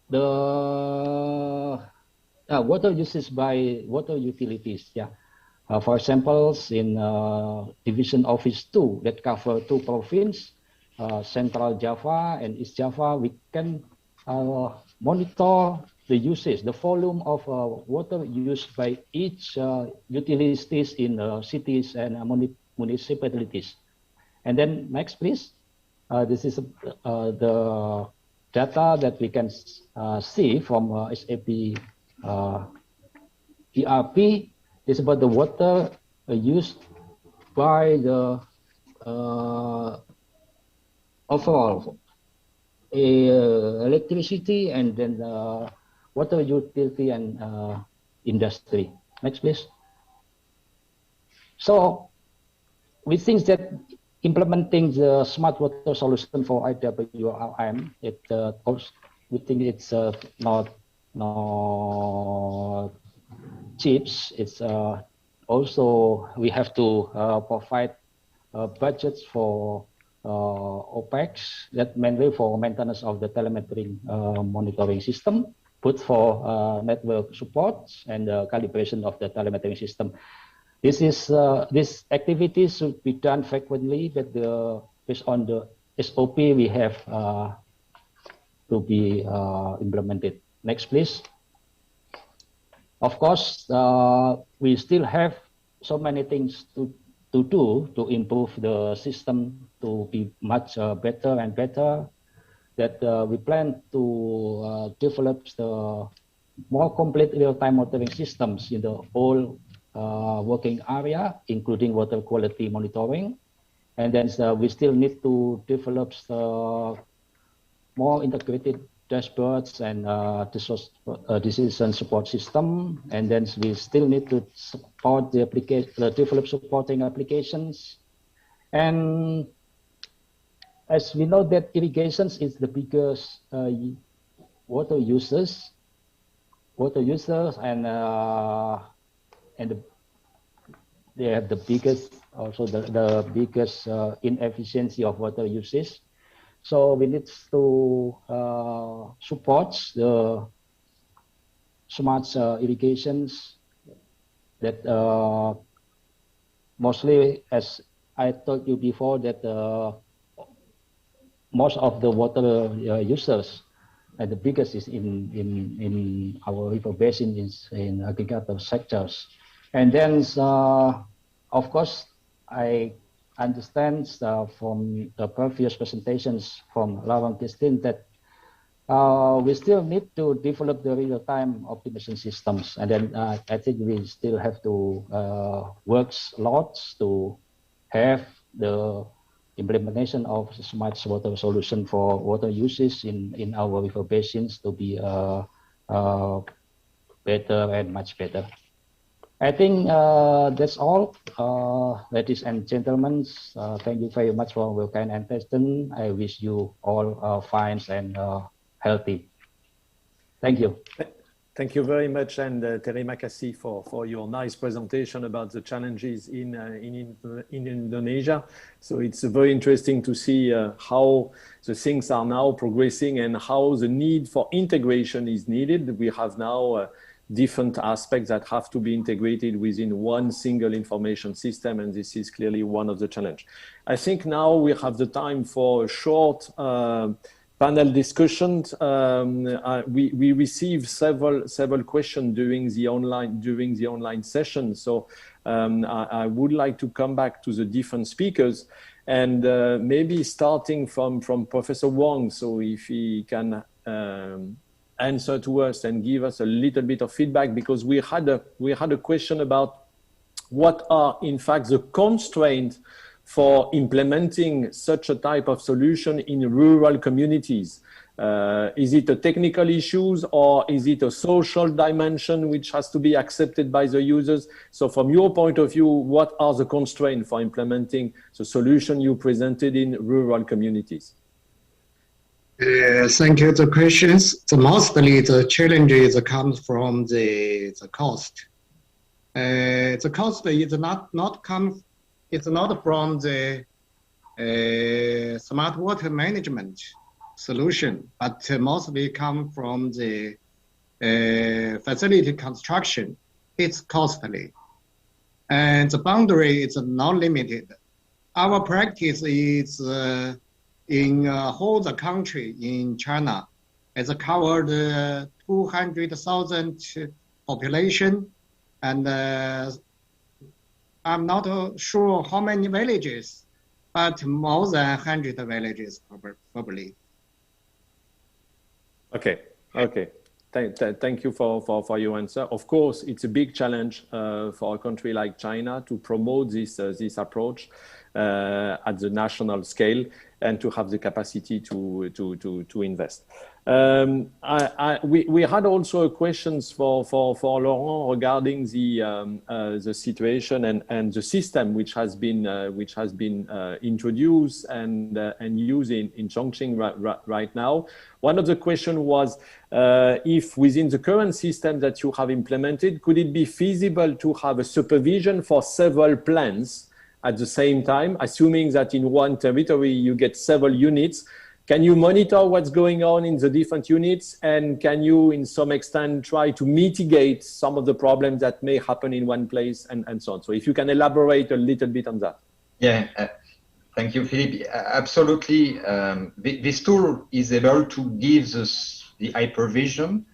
the water usage by water utilities. Yeah. For examples, in Division Office 2 that cover 2 provinces, Central Java and East Java, we can monitor the usage, the volume of water used by each utilities in cities and municipalities. And then next, please. This is the data that we can see from SAP ERP. It's about the water used by the overall electricity and then water utility and industry. Next, please. So we think that implementing the smart water solution for IWRM, we think it's not chips. It's also we have to provide budgets for OPEX, that mainly for maintenance of the telemetry monitoring system, put for network support and calibration of the telemetry system. This activity should be done frequently, but based on the SOP we have to be implemented. Next, please. Of course, we still have so many things to do to improve the system to be much better and better. That we plan to develop the more complete real-time monitoring systems in the whole working area, including water quality monitoring. And then we still need to develop more integrated dashboards and decision support system. And then we still need to support the develop supporting applications. And as we know that irrigations is the biggest water users, and they have the biggest, also the biggest inefficiency of water usage. So we need to support the smart irrigations that mostly, as I told you before, that most of the water users, and the biggest is in our river basin, is in agricultural sectors. And then, of course, I understand from the previous presentations from Laurent, Gestin, that we still need to develop the real-time optimization systems. And then I think we still have to work a lot to have the implementation of smart water solution for water uses in our river basins to be better and much better. I think that's all, ladies and gentlemen. Thank you very much for your kind attention. I wish you all fine and healthy. Thank you. Thank you very much, and terima kasih for your nice presentation about the challenges in Indonesia. So it's very interesting to see how the things are now progressing and how the need for integration is needed. We have now different aspects that have to be integrated within one single information system, and this is clearly one of the challenges. I think now we have the time for a short panel discussions. We received several questions during the online session. So I would like to come back to the different speakers, and maybe starting from Professor Wang. So if he can answer to us and give us a little bit of feedback, because we had a question about what are in fact the constraints for implementing such a type of solution in rural communities. Is it a technical issues, or is it a social dimension which has to be accepted by the users? So from your point of view, what are the constraints for implementing the solution you presented in rural communities? Thank you for the questions. So mostly the challenges comes from the cost. The cost is it's not from the smart water management solution, but mostly come from the facility construction. It's costly, and the boundary is not limited. Our practice is in whole the country in China. It's covered 200,000 population, and I'm not sure how many villages, but more than 100 villages probably. Okay. Thank you for your answer. Of course, it's a big challenge for a country like China to promote this approach at the national scale and to have the capacity to invest. We had also questions for Laurent regarding the situation and the system which has been introduced and used in Zhongjing right now. One of the questions was if within the current system that you have implemented, could it be feasible to have a supervision for several plants at the same time, assuming that in one territory you get several units? Can you monitor what's going on in the different units, and can you in some extent try to mitigate some of the problems that may happen in one place and so on? So if you can elaborate a little bit on that. Yeah, thank you, Philippe. Absolutely. This tool is able to give the hypervision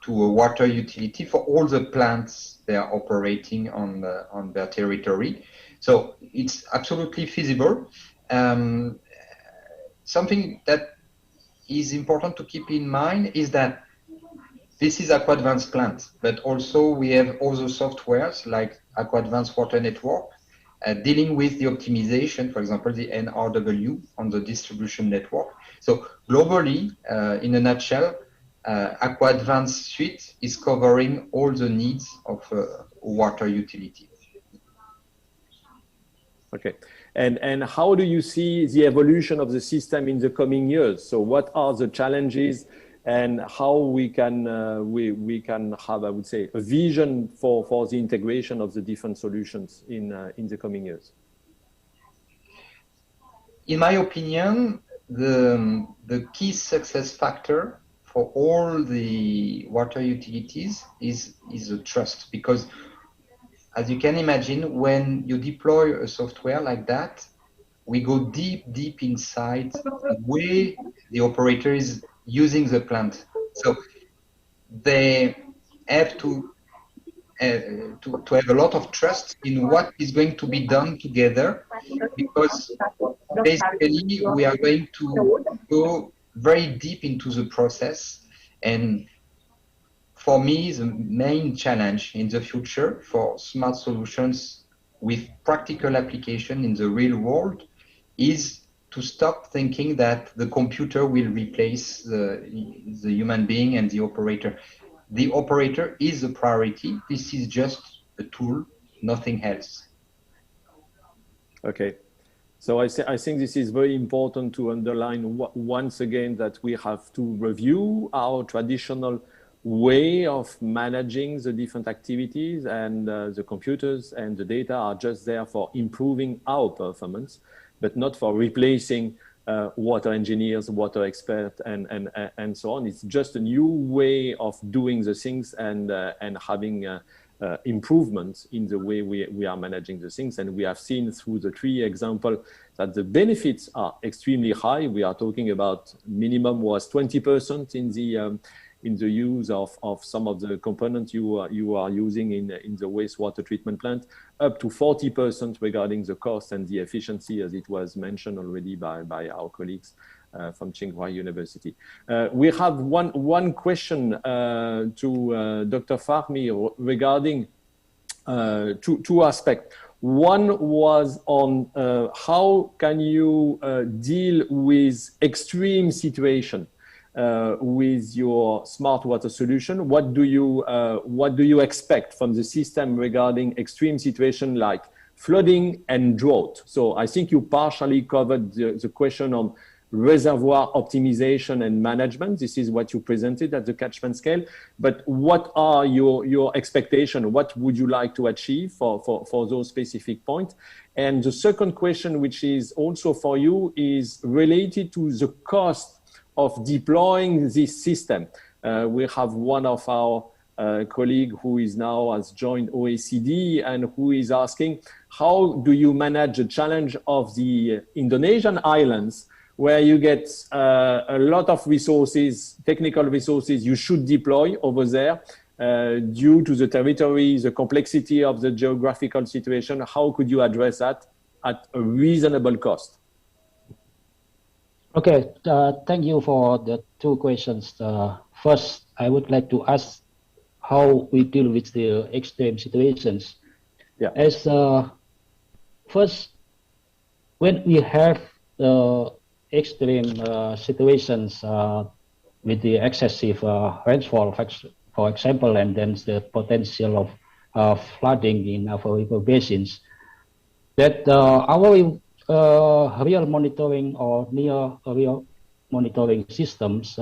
to a water utility for all the plants they are operating on their territory. So it's absolutely feasible. Something that is important to keep in mind is that this is Aqua Advanced Plant, but also we have other softwares like Aqua Advanced Water Network dealing with the optimization, for example, the NRW on the distribution network. So globally, in a nutshell, Aqua Advanced Suite is covering all the needs of water utility. Okay. And how do you see the evolution of the system in the coming years? So what are the challenges, and how we can have, I would say, a vision for the integration of the different solutions in the coming years? In my opinion, the key success factor for all the water utilities is the trust, because as you can imagine, when you deploy a software like that, we go deep inside the way the operator is using the plant. So they have to have a lot of trust in what is going to be done together, because basically we are going to go very deep into the process. And for me, the main challenge in the future for smart solutions with practical application in the real world is to stop thinking that the computer will replace the human being and the operator. The operator is the priority. This is just a tool, nothing else. Okay. So I think this is very important to underline once again that we have to review our traditional way of managing the different activities, and the computers and the data are just there for improving our performance, but not for replacing water engineers, water experts, and so on. It's just a new way of doing the things and having improvements in the way we are managing the things. And we have seen through the 3 examples that the benefits are extremely high. We are talking about minimum was 20% in the use of some of the components you are using in the wastewater treatment plant, up to 40% regarding the cost and the efficiency, as it was mentioned already by our colleagues from Tsinghua University. We have one question to Dr. Fahmi regarding two aspects. One was on how can you deal with extreme situation with your smart water solution. What do you expect from the system regarding extreme situation like flooding and drought? So I think you partially covered the question on reservoir optimization and management. This is what you presented at the catchment scale. But what are your expectations? What would you like to achieve for those specific points? And the second question, which is also for you, is related to the cost of deploying this system. We have one of our colleague who is now has joined OECD and who is asking, how do you manage the challenge of the Indonesian islands, where you get a lot of resources, technical resources you should deploy over there due to the territory, the complexity of the geographical situation? How could you address that at a reasonable cost? Okay, thank you for the 2 questions. First, I would like to ask how we deal with the extreme situations. Yeah. As first, when we have extreme situations with the excessive rainfall, for example, and then the potential of flooding in our river basins, that our real monitoring or near real monitoring systems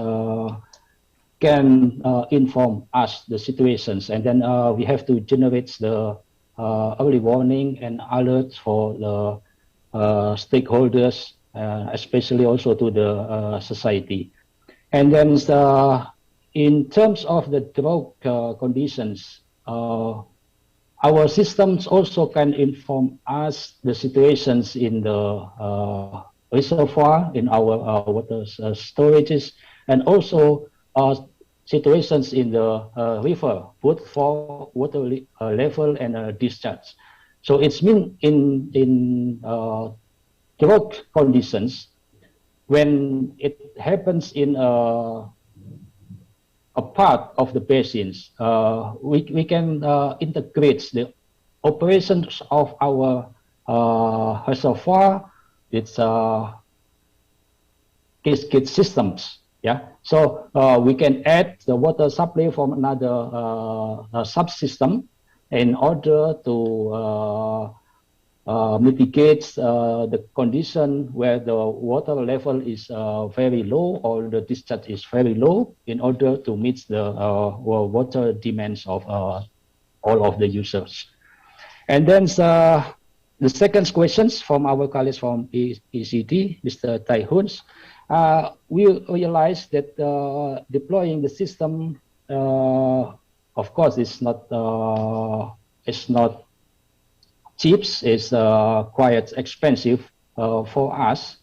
can inform us the situations, and then we have to generate the early warning and alerts for the stakeholders, especially also to the society. And then in terms of the drought conditions, our systems also can inform us the situations in the reservoir, in our water storages, and also situations in the river, both for water level and discharge. So it's mean in drought conditions, when it happens in a part of the basins, we can integrate the operations of our reservoir, its cascade systems. Yeah, so we can add the water supply from another subsystem in order to mitigate the condition where the water level is very low or the discharge is very low, in order to meet the water demands of all of the users. And then the second questions from our colleagues from ECD, Mr. Tai Huns. we realized that deploying the system, of course, it's not cheap. It's quite expensive for us.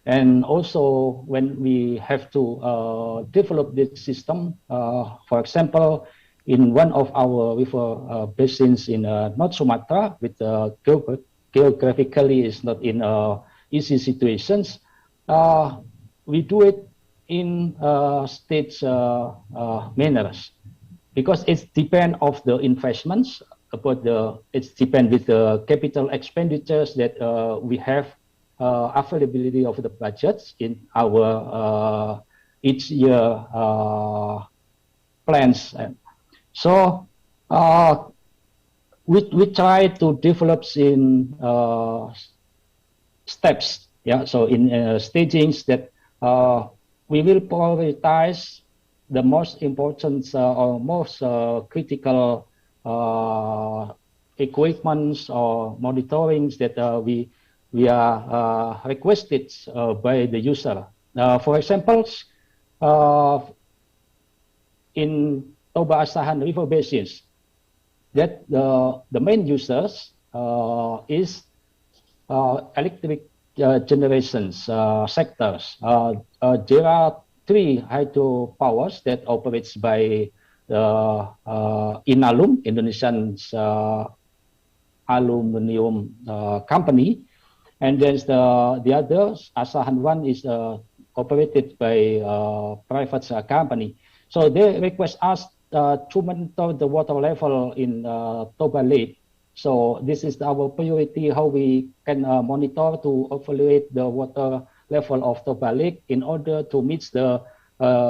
And also, when we have to develop this system, for example, in one of our river basins in North Sumatra, with geographically is not in easy situations, we do it in stage manners, because it depends of the investments, it depends with the capital expenditures that we have. Availability of the budgets in our each year plans. So we try to develop in steps. Yeah. So in stagings that we will prioritize the most important or most critical equipments or monitorings that we are requested by the user. For example, in Toba Asahan river basins, that the main users is electric generations sectors. There are 3 hydropowers that operates by the Inalum, Indonesian aluminum company. And then the other, Asahan 1, is operated by private company. So they request us to monitor the water level in Toba Lake. So this is our priority, how we can monitor to evaluate the water level of Toba Lake in order to meet the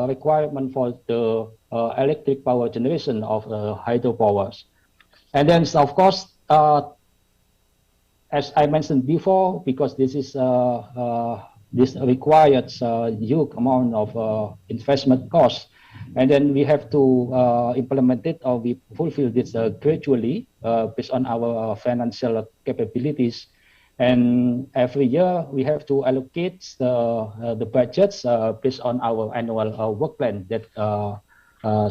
requirement for the electric power generation of hydropowers. And then, of course, as I mentioned before, because this is this requires a huge amount of investment costs, and then we have to implement it, or we fulfill this gradually based on our financial capabilities. And every year we have to allocate the budgets based on our annual work plan that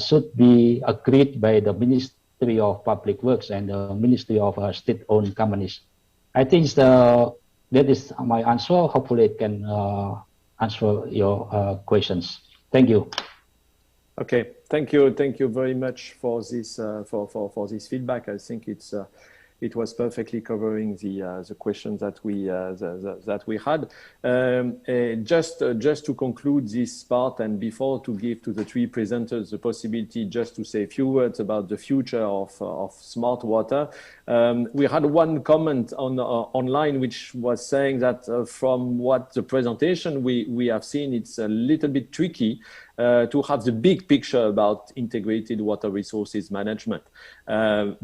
should be agreed by the Ministry of Public Works and the Ministry of State-owned companies. I think that is my answer. Hopefully it can answer your questions. Thank you. Okay, thank you very much for this for this feedback. I think it was perfectly covering the questions that we had. Just to conclude this part, and before to give to the 3 presenters the possibility just to say a few words about the future of smart water. We had one comment online which was saying that from what the presentation we have seen, it's a little bit tricky to have the big picture about integrated water resources management.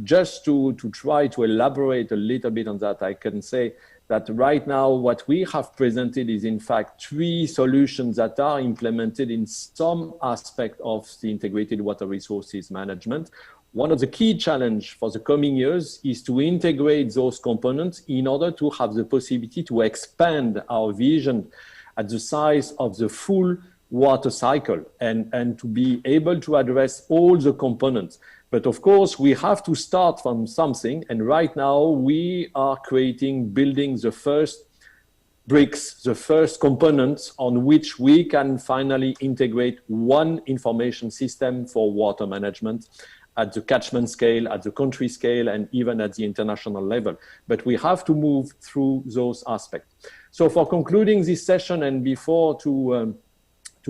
Just to try to elaborate a little bit on that, I can say that right now what we have presented is in fact 3 solutions that are implemented in some aspect of the integrated water resources management. One of the key challenges for the coming years is to integrate those components in order to have the possibility to expand our vision at the size of the full water cycle and to be able to address all the components. But of course, we have to start from something. And right now we are building the first bricks, the first components on which we can finally integrate one information system for water management at the catchment scale, at the country scale, and even at the international level. But we have to move through those aspects. So for concluding this session, and before to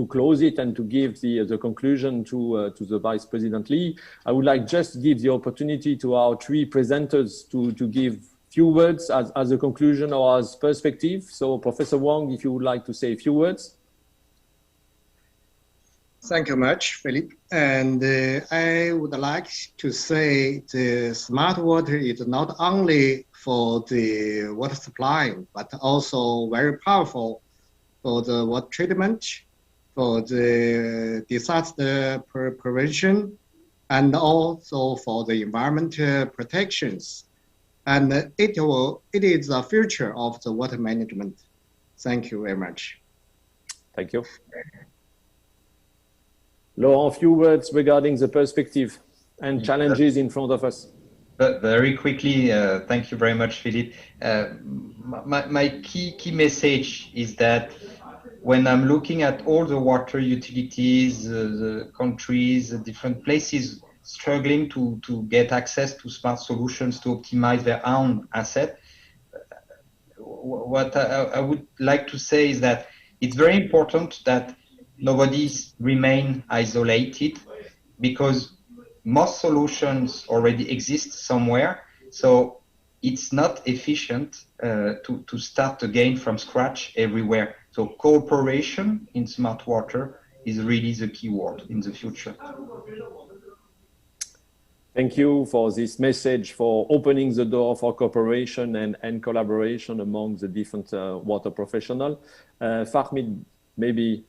close it and to give the conclusion to the Vice President Lee, I would like just to give the opportunity to our 3 presenters to give few words as a conclusion or as perspective. So Professor Wang, if you would like to say a few words. Thank you much, Philippe. And I would like to say the smart water is not only for the water supply, but also very powerful for the water treatment, for the disaster prevention, and also for the environmental protections. And it is the future of the water management. Thank you very much. Thank you. Laurent, a few words regarding the perspective and challenges in front of us. But very quickly, thank you very much, Philippe. My key message is that when I'm looking at all the water utilities, the countries, the different places struggling to get access to smart solutions to optimize their own asset, what I would like to say is that it's very important that nobody remain isolated, because most solutions already exist somewhere. So it's not efficient to start again from scratch everywhere. So cooperation in smart water is really the key word in the future. Thank you for this message, for opening the door for cooperation and collaboration among the different water professionals. Fahmi, maybe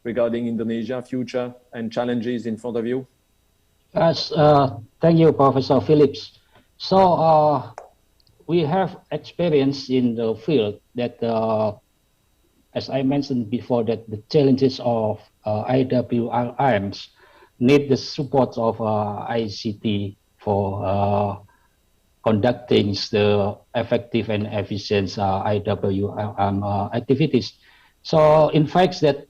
regarding Indonesia, future and challenges in front of you? Yes, thank you, Professor Philippe. So we have experience in the field that, as I mentioned before, that the challenges of IWRMs need the support of ICT for conducting the effective and efficient IWRM activities. So in fact that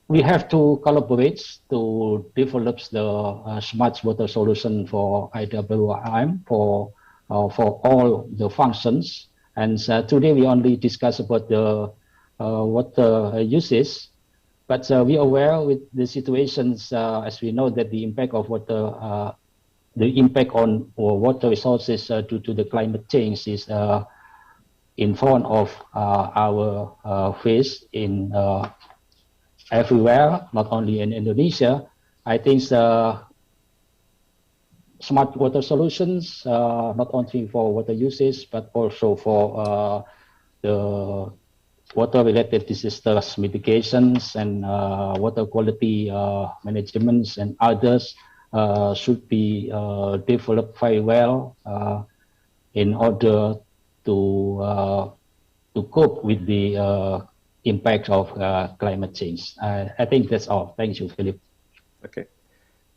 we have to collaborate to develop the smart water solution for IWRM for all the functions. And today we only discuss about the water uses, but we are aware with the situations as we know that the impact of water, the impact on water resources due to the climate change is in front of our face in everywhere, not only in Indonesia. I think smart water solutions, not only for water usage, but also for the water-related disasters mitigations and water quality managements and others should be developed very well in order to cope with the impact of climate change. I think that's all. Thank you, Philippe. Okay.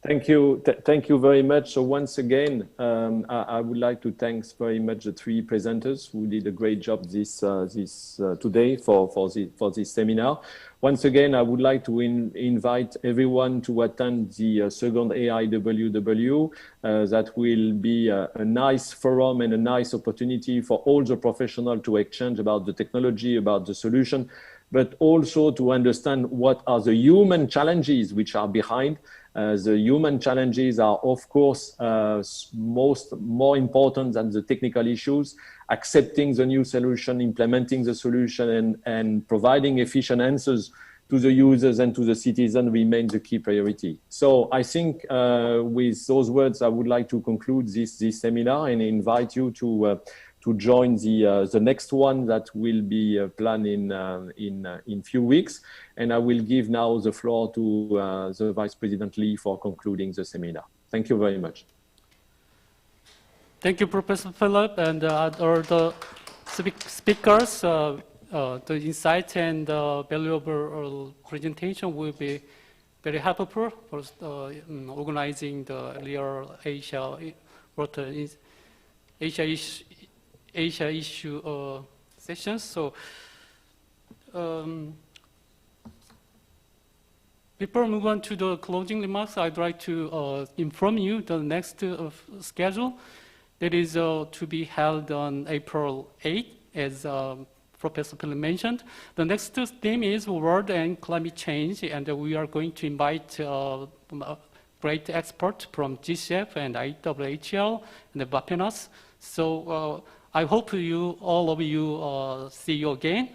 Thank you. Thank you very much. So once again, I would like to thank very much the three presenters who did a great job today for this seminar. Once again, I would like to invite everyone to attend the second AIWW. That will be a nice forum and a nice opportunity for all the professionals to exchange about the technology, about the solution, but also to understand what are the human challenges which are behind. The human challenges are, of course, more important than the technical issues. Accepting the new solution, implementing the solution, and providing efficient answers to the users and to the citizen remains the key priority. So I think with those words, I would like to conclude this seminar and invite you to join the next one that will be planned in few weeks. And I will give now the floor to the Vice President Lee for concluding the seminar. Thank you very much. Thank you, Professor Philippe, and all the speakers. The insight and valuable presentation will be very helpful for organizing the real Asia issue sessions. So before we move on to the closing remarks, I'd like to inform you the next schedule that is to be held on April 8th, as Professor Philippe mentioned. The next theme is World and Climate Change, and we are going to invite great experts from GCF and IWHL and the Vapenas. So I hope all of you see you again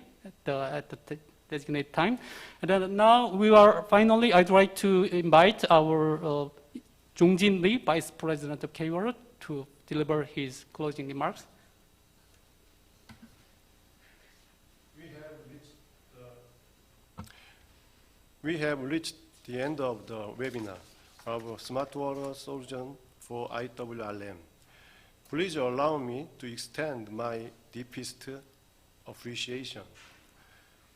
at the designated time. And then now finally, I'd like to invite our Jong-jin Lee, Vice President of KWR, to deliver his closing remarks. We have reached the end of the webinar of Smart Water Solution for IWRM. Please allow me to extend my deepest appreciation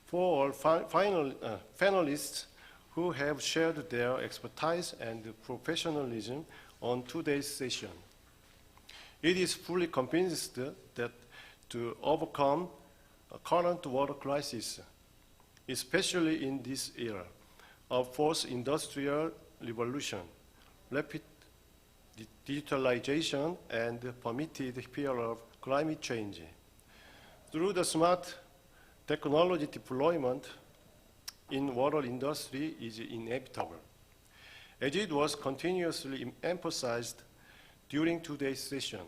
for all finalists who have shared their expertise and professionalism on today's session. It is fully convinced that to overcome a current water crisis, especially in this era of fourth industrial revolution, rapid digitalization, and permitted fear of climate change, through the smart technology deployment in water industry is inevitable. As it was continuously emphasized during today's session,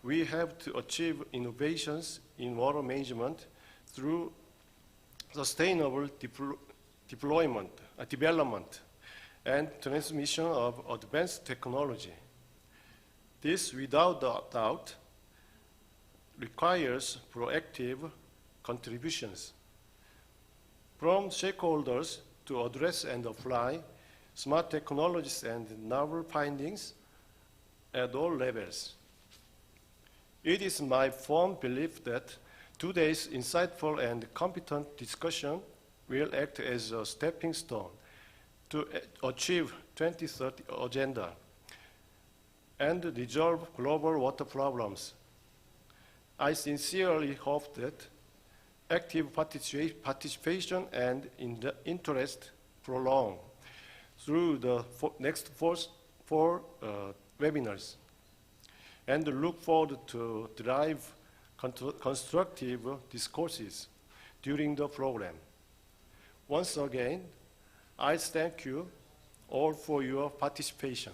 we have to achieve innovations in water management through sustainable development and transmission of advanced technology. This, without doubt, requires proactive contributions from stakeholders to address and apply smart technologies and novel findings at all levels. It is my firm belief that today's insightful and competent discussion will act as a stepping stone to achieve 2030 agenda and resolve global water problems. I sincerely hope that active participation and interest prolong through the next four webinars, and look forward to drive constructive discourses during the program. Once again, I thank you all for your participation.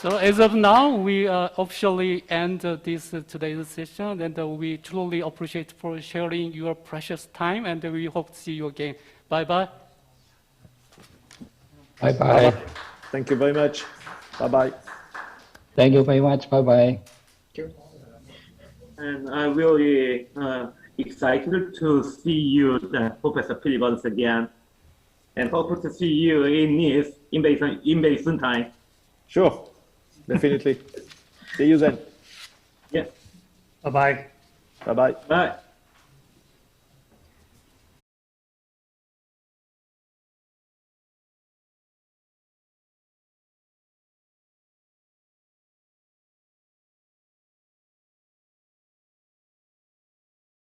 So as of now, we officially end this today's session, and we truly appreciate for sharing your precious time, and we hope to see you again. Bye-bye. Bye-bye. Thank you very much. Bye-bye. Thank you very much. Bye-bye. And I'm really excited to see you, Professor Philippe, once again, and hope to see you in Nice in very soon time. Sure, definitely. See you then. Yes. Bye-bye. Bye-bye. Bye.